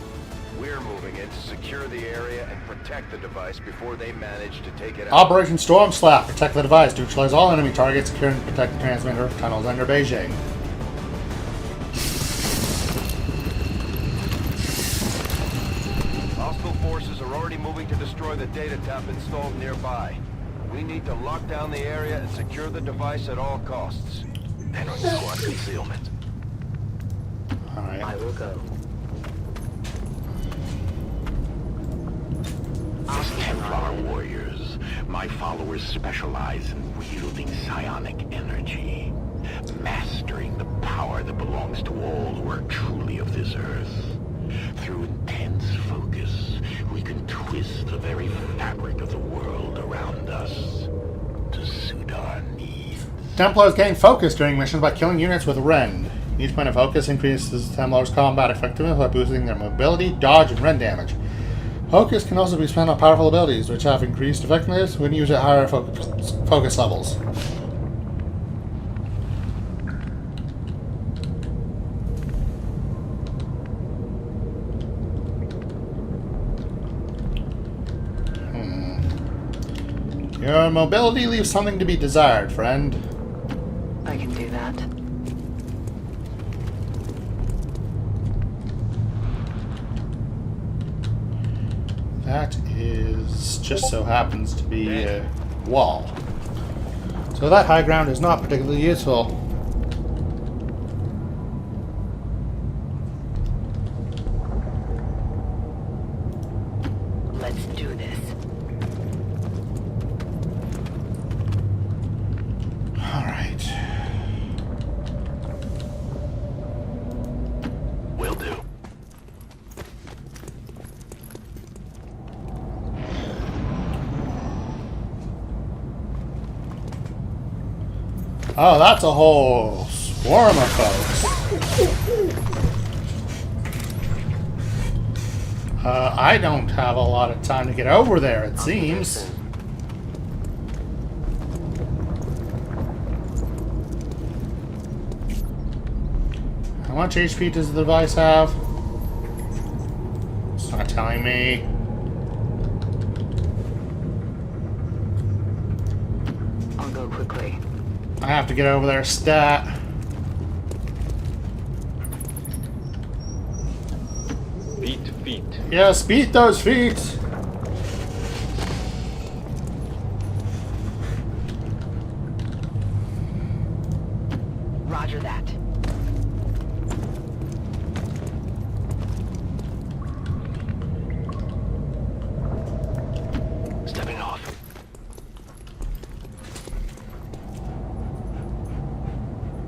We're moving in to secure the area and protect the device before they manage to take it out. Operation Storm Slap. Protect the device. Neutralize all enemy targets. Secure and protect the transmitter tunnels under Beijing. Hostile forces are already moving to destroy the data tap installed nearby. We need to lock down the area and secure the device at all costs. And on squad concealment. Alright. I will go. As Templar warriors, my followers specialize in wielding psionic energy, mastering the power that belongs to all who are truly of this earth. Through intense focus, we can twist the very fabric of the world around us to suit our needs. Templars gain focus during missions by killing units with rend. Each point of focus increases Templars' combat effectiveness by boosting their mobility, dodge, and rend damage. Focus can also be spent on powerful abilities, which have increased effectiveness when used at higher focus levels. Your mobility leaves something to be desired, friend. I can do that. That is just so happens to be a wall. So that high ground is not particularly useful. Let's do this. Alright. Will do. Oh, that's a whole swarm of folks. I don't have a lot of time to get over there, it seems. How much HP does the device have? It's not telling me. I'll go quickly. I have to get over there stat. Feet. Yes, beat those feet! Roger that. Stepping off.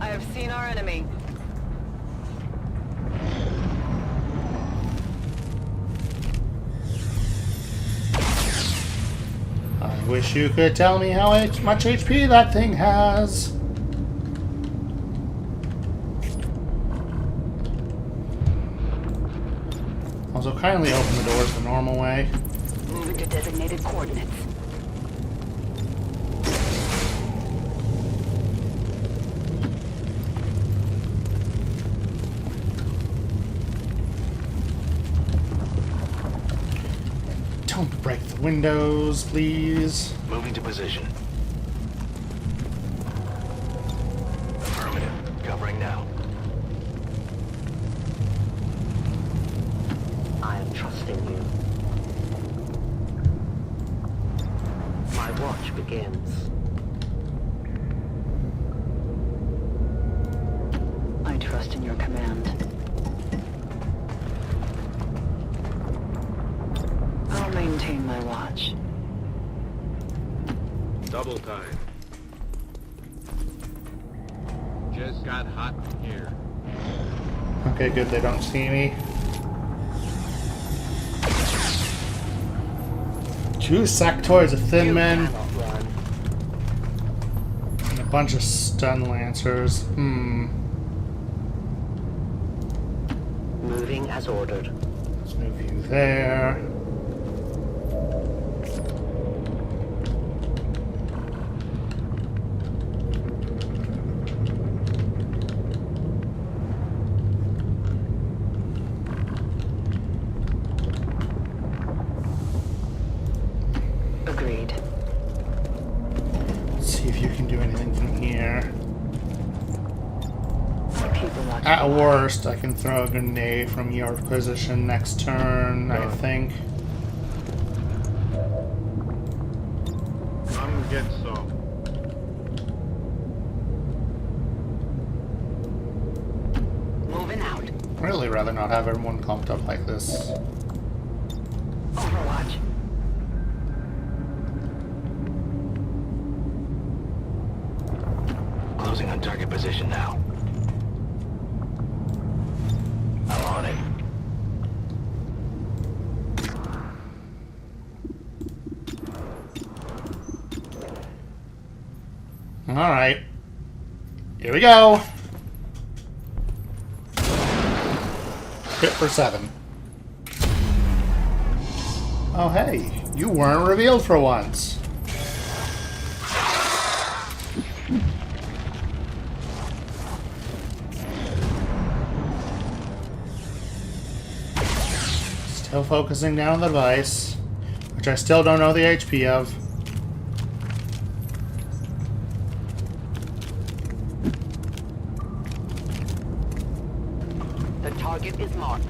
I have seen our enemy. I wish you could tell me how much HP that thing has. Also, kindly open the doors the normal way. Moving to designated coordinates. Don't break the windows, please. Moving to position. Affirmative. Covering now. I am trusting you. My watch begins. I trust in your command. I'll maintain my watch. Double time. Just got hot in here. Okay, good, they don't see me. 2 sectoids of thin men. And a bunch of stun lancers. Moving as ordered. Let's move you there. Agreed. Let's see if you can do anything from here. Keep a watch. At worst, I can throw a grenade from your position next turn, I think. Come get some. Moving out. I'd really rather not have everyone clumped up like this. Overwatch. Closing on target position now. I'm on it. Alright. Here we go. Hit for 7. Oh hey, you weren't revealed for once. Still focusing down on the device, which I still don't know the HP of. The target is marked.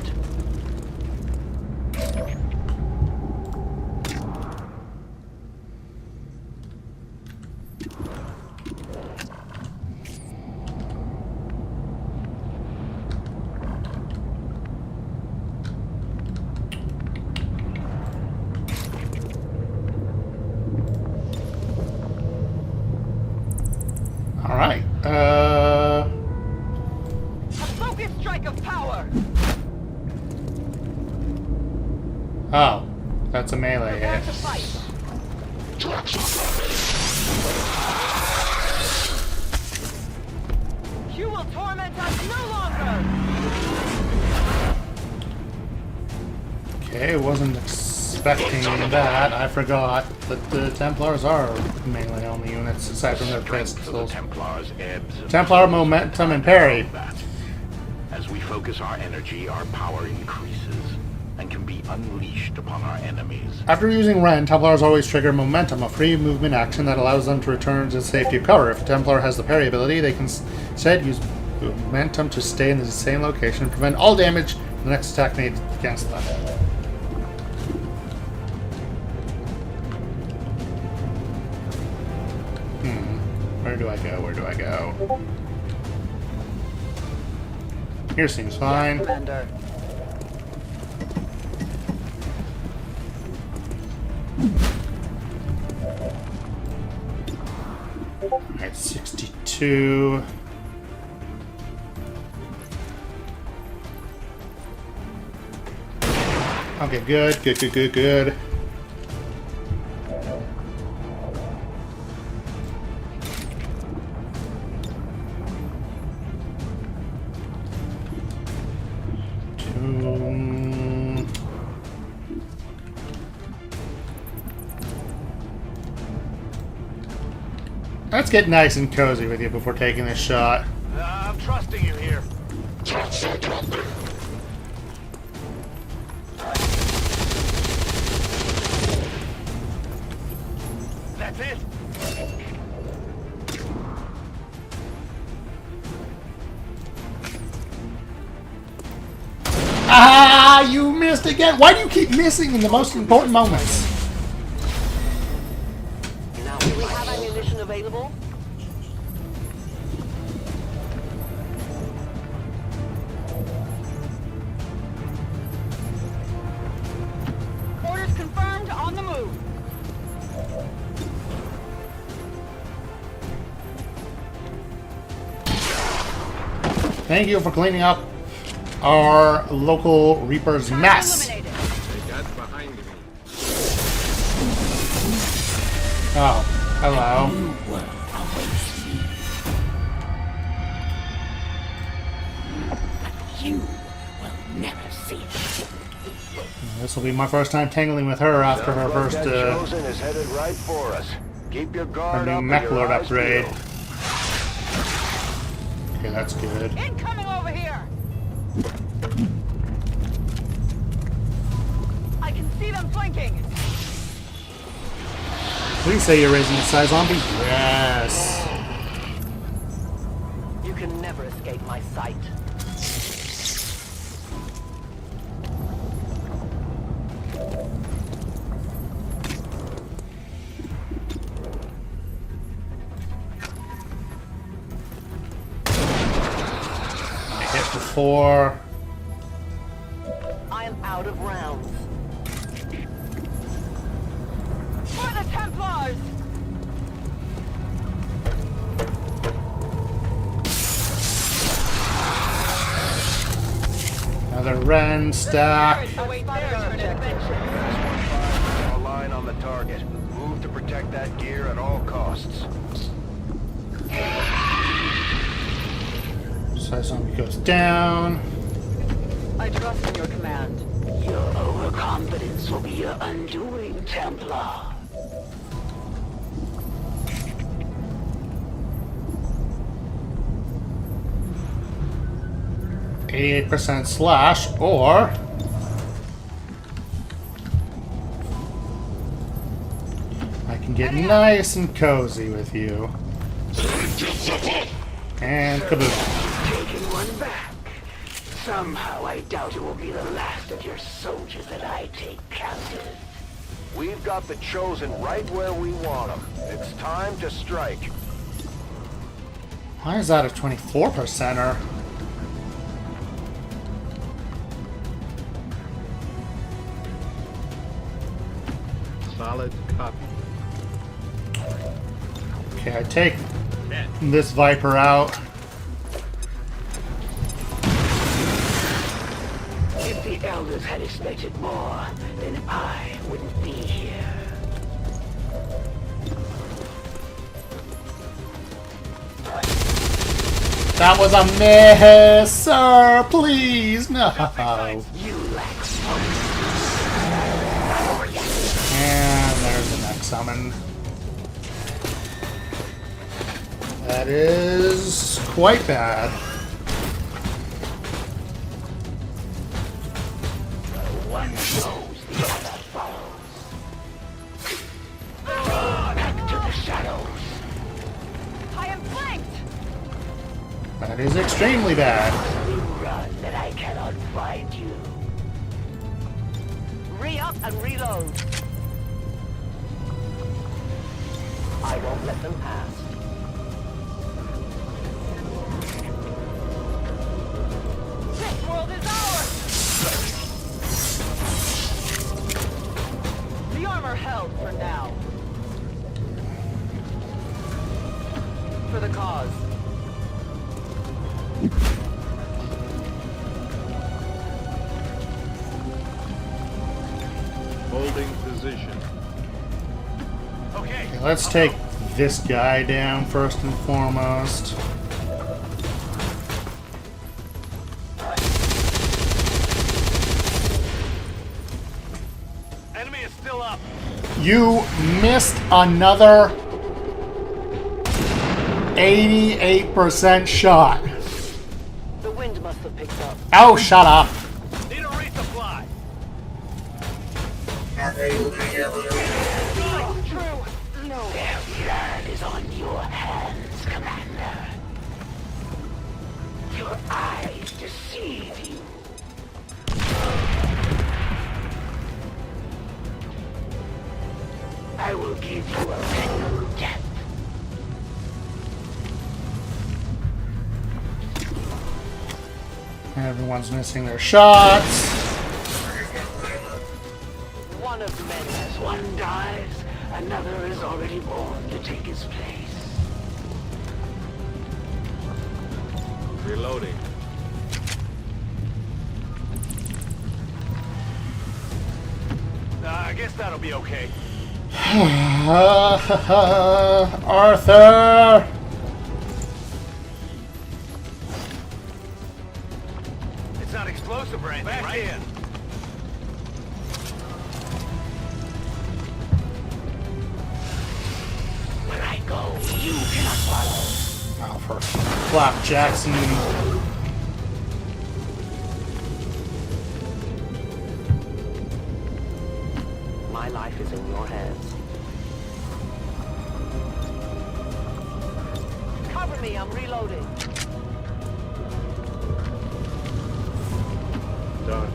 Alright, A focus strike of power. oh, that's a melee Prepare hit. to fight. You will torment us no longer. Okay, wasn't expecting that. I forgot that the Templars are melee only units aside from their pistols. Templar momentum and parry. As we focus our energy, our power increases and can be unleashed upon our enemies. After using Ren, Templars always trigger momentum, a free movement action that allows them to return to the safety of cover. If a Templar has the parry ability, they can instead use momentum to stay in the same location and prevent all damage from the next attack made against them. Where do I go? Where do I go? Here seems fine. Yes, Commander. Alright, 62. Okay, good, good, good, good, good. Let's get nice and cozy with you before taking this shot. I'm trusting you here. That's it. Ah, you missed again. Why do you keep missing in the most important moments? Do we have ammunition available? Orders confirmed, on the move. Thank you for cleaning up our local Reaper's mess. They got behind me. Oh, hello. You will never see it. This will be my first time tangling with her after her first That Chosen is headed right for us. Keep your her guard new up. mech lord upgrade. Okay, that's good. Incoming over here! I can see them flanking! Please say you're raising the size zombie. Yes. You can never escape my sight. I hit before. I'm out of rounds. For the Templars! Another Ren stack. Await their intervention. Draw a line on the target. Move to protect that gear at all costs. Size zombie goes down. I trust in your command. Your overconfidence will be your undoing, Templar. 88% slash, or I can get nice and cozy with you. And kaboom. Taking one back. Somehow I doubt it will be the last of your soldiers that I take captive. We've got the Chosen right where we want them. It's time to strike. Why is that a 24%er? Solid copy. Okay, I take this Viper out. If the elders had expected more, then I wouldn't be here. That was a miss, sir. Please, no. You lack focus. summoned. That is quite bad. One knows the other follows. Back to the shadows. I am flanked! That is extremely bad. You run that I cannot find you. Re-up and reload. I won't let them pass. This world is ours! The armor held for now. For the cause. Holding position. Okay. Okay, let's take this guy down first and foremost. Enemy is still up. You missed another 88% shot. The wind must have picked up. Oh, shut up. Need a resupply. True. No. Their blood is on your hands, Commander. Your eyes deceive you. I will give you a real death. Everyone's missing their shots. One of many. As one dies, another is already born to take his place. Reloading. I guess that'll be okay. Arthur! It's not explosive or anything, right? In. Where I go, you cannot follow. Oh, for Flap Jackson. My life is in your hands. Cover me, I'm reloading. Done.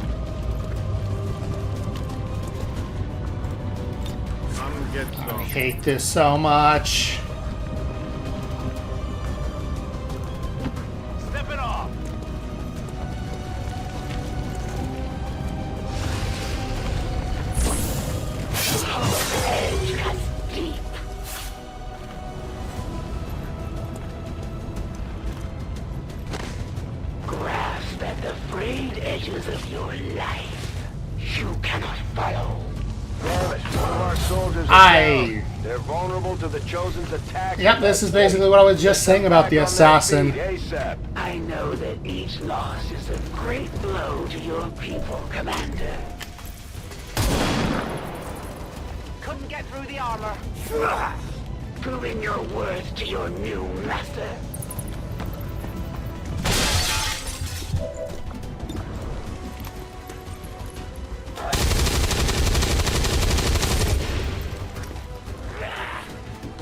Come get I some. hate this so much. Step it off. Edge cuts deep. Grasp at the frayed edges of your life. You cannot follow. Damn it, one of our soldiers is I- down. They're vulnerable to the Chosen's attack. Yep, this is basically what I was just saying about the assassin. ASAP. I know that each loss is a great blow to your people, Commander. Couldn't get through the armor. Proving your worth to your new master.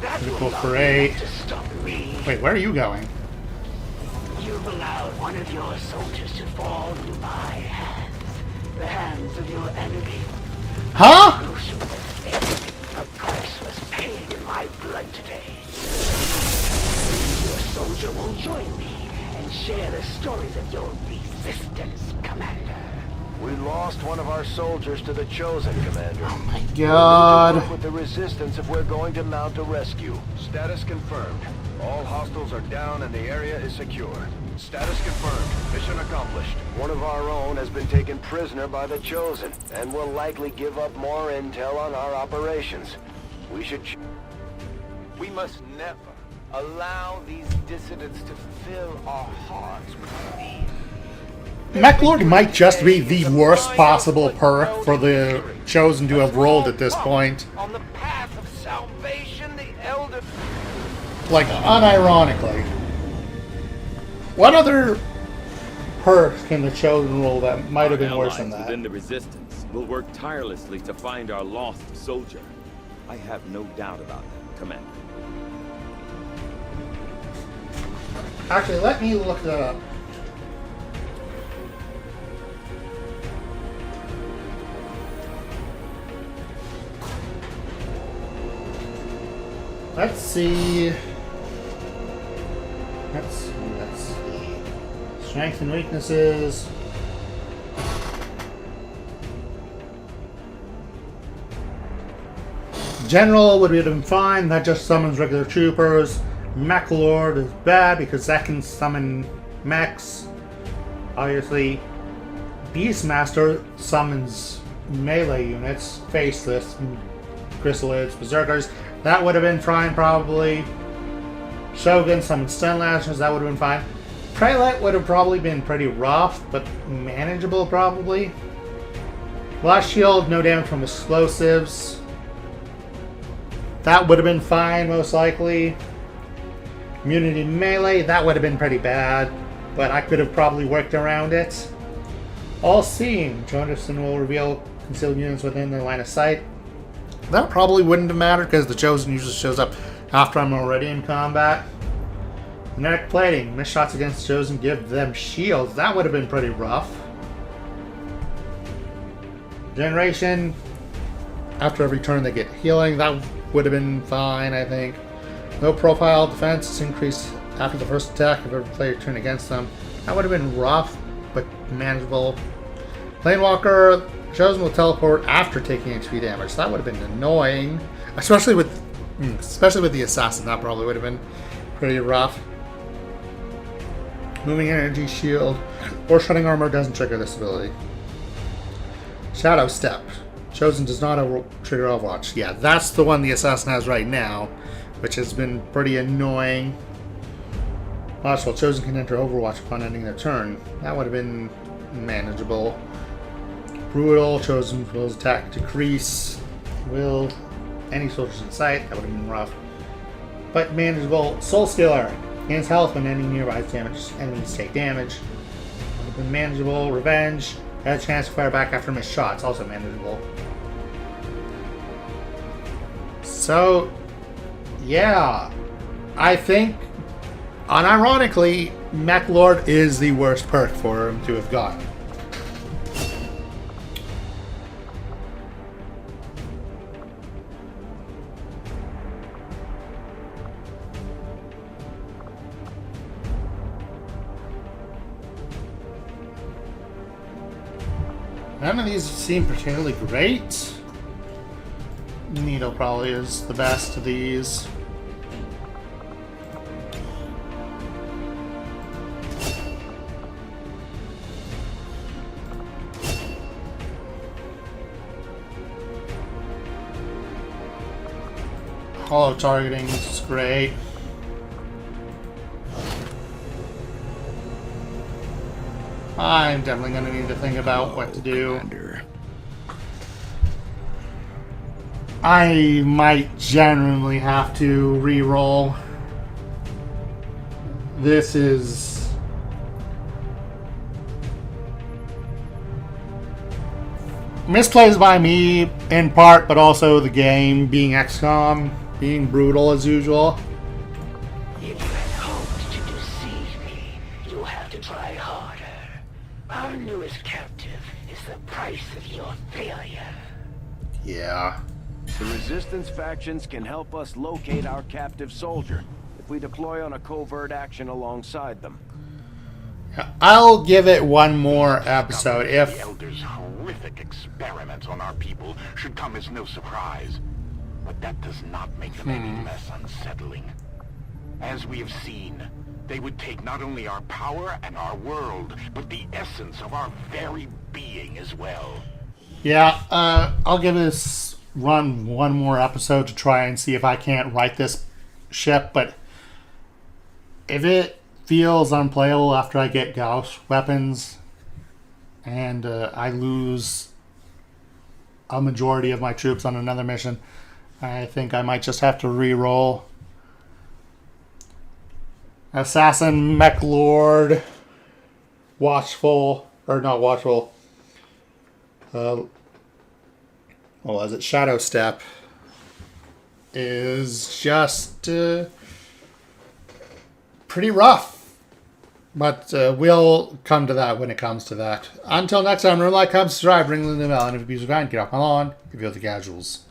That will Critical not for be 8. enough to stop me. Wait, where are you going? You've allowed one of your soldiers to fall into my hands. The hands of your enemy. Huh? Gruesome mistake. A price was paid in my blood today. Your soldier will join me and share the stories of your resistance, Commander. We lost one of our soldiers to the Chosen, Commander. Oh my We'll need to god. work with the Resistance if we're going to mount a rescue. Status confirmed. All hostiles are down and the area is secure. Status confirmed. Mission accomplished. One of our own has been taken prisoner by the Chosen, and will likely give up more intel on our operations. We should... We must never allow these dissidents to fill our hearts with fear. Mechlord might just be the worst possible perk for the Chosen to have rolled at this point. On the path of salvation, the elder... Like, unironically. What other perks can the Chosen roll that might have been worse than that? Within the Resistance will work tirelessly to find our lost soldier. I have no doubt about that, Commander. Actually, let me look that up. Let's see. Let's see. Strengths and weaknesses. General would have been fine. That just summons regular troopers. Mech Lord is bad because that can summon mechs. Obviously, Beastmaster summons melee units, faceless, chrysalids, berserkers. That would have been fine, probably. Shogun summons stun lashers. That would have been fine. Prelate would have probably been pretty rough, but manageable, probably. Blast Shield, no damage from explosives. That would have been fine, most likely. Immunity melee, that would have been pretty bad, but I could have probably worked around it. All-Seeing, Jonathan will reveal concealed units within their line of sight. That probably wouldn't have mattered because the Chosen usually shows up after I'm already in combat. Magnetic Plating, miss shots against the Chosen give them shields. That would have been pretty rough. Generation, after every turn they get healing. That would have been fine, I think. Low profile defense is increased after the first attack of every player turned against them. That would have been rough, but manageable. Planewalker, Chosen will teleport after taking HP damage. That would have been annoying, especially with the assassin. That probably would have been pretty rough. Moving energy shield or shutting armor doesn't trigger this ability. Shadow Step. Chosen does not trigger Overwatch. Yeah, that's the one the assassin has right now, which has been pretty annoying. Watchful, Chosen can enter Overwatch upon ending their turn. That would have been manageable. Brutal, Chosen will attack decrease. Will any soldiers in sight. That would have been rough, but manageable. Soul Stealer gains health when any nearby enemies take damage. Would have been manageable. Revenge has a chance to fire back after missed shots. Also manageable. So, yeah, I think, unironically, Mech Lord is the worst perk for him to have gotten. None of these seem particularly great. Needle probably is the best of these. Hollow targeting is great. I'm definitely going to need to think about what to do. I might genuinely have to re-roll. This is... misplays by me in part, but also the game being XCOM, being brutal as usual. If you had hoped to deceive me, you'll have to try harder. Our newest captive is the price of your failure. Yeah. The Resistance factions can help us locate our captive soldier if we deploy on a covert action alongside them. I'll give it one more episode if... The Elders' horrific experiments on our people should come as no surprise. But that does not make them any less unsettling. As we have seen, they would take not only our power and our world, but the essence of our very being as well. Yeah, I'll give this run one more episode to try and see if I can't right this ship, but if it feels unplayable after I get Gauss weapons and I lose a majority of my troops on another mission, I think I might just have to re-roll. Assassin, Mech Lord, Watchful, or not Watchful. What was it? Shadow Step is just pretty rough. But we'll come to that when it comes to that. Until next time, remember, like, comment, subscribe, ring the bell, and if you subscribe, get off my lawn, reveal the casuals.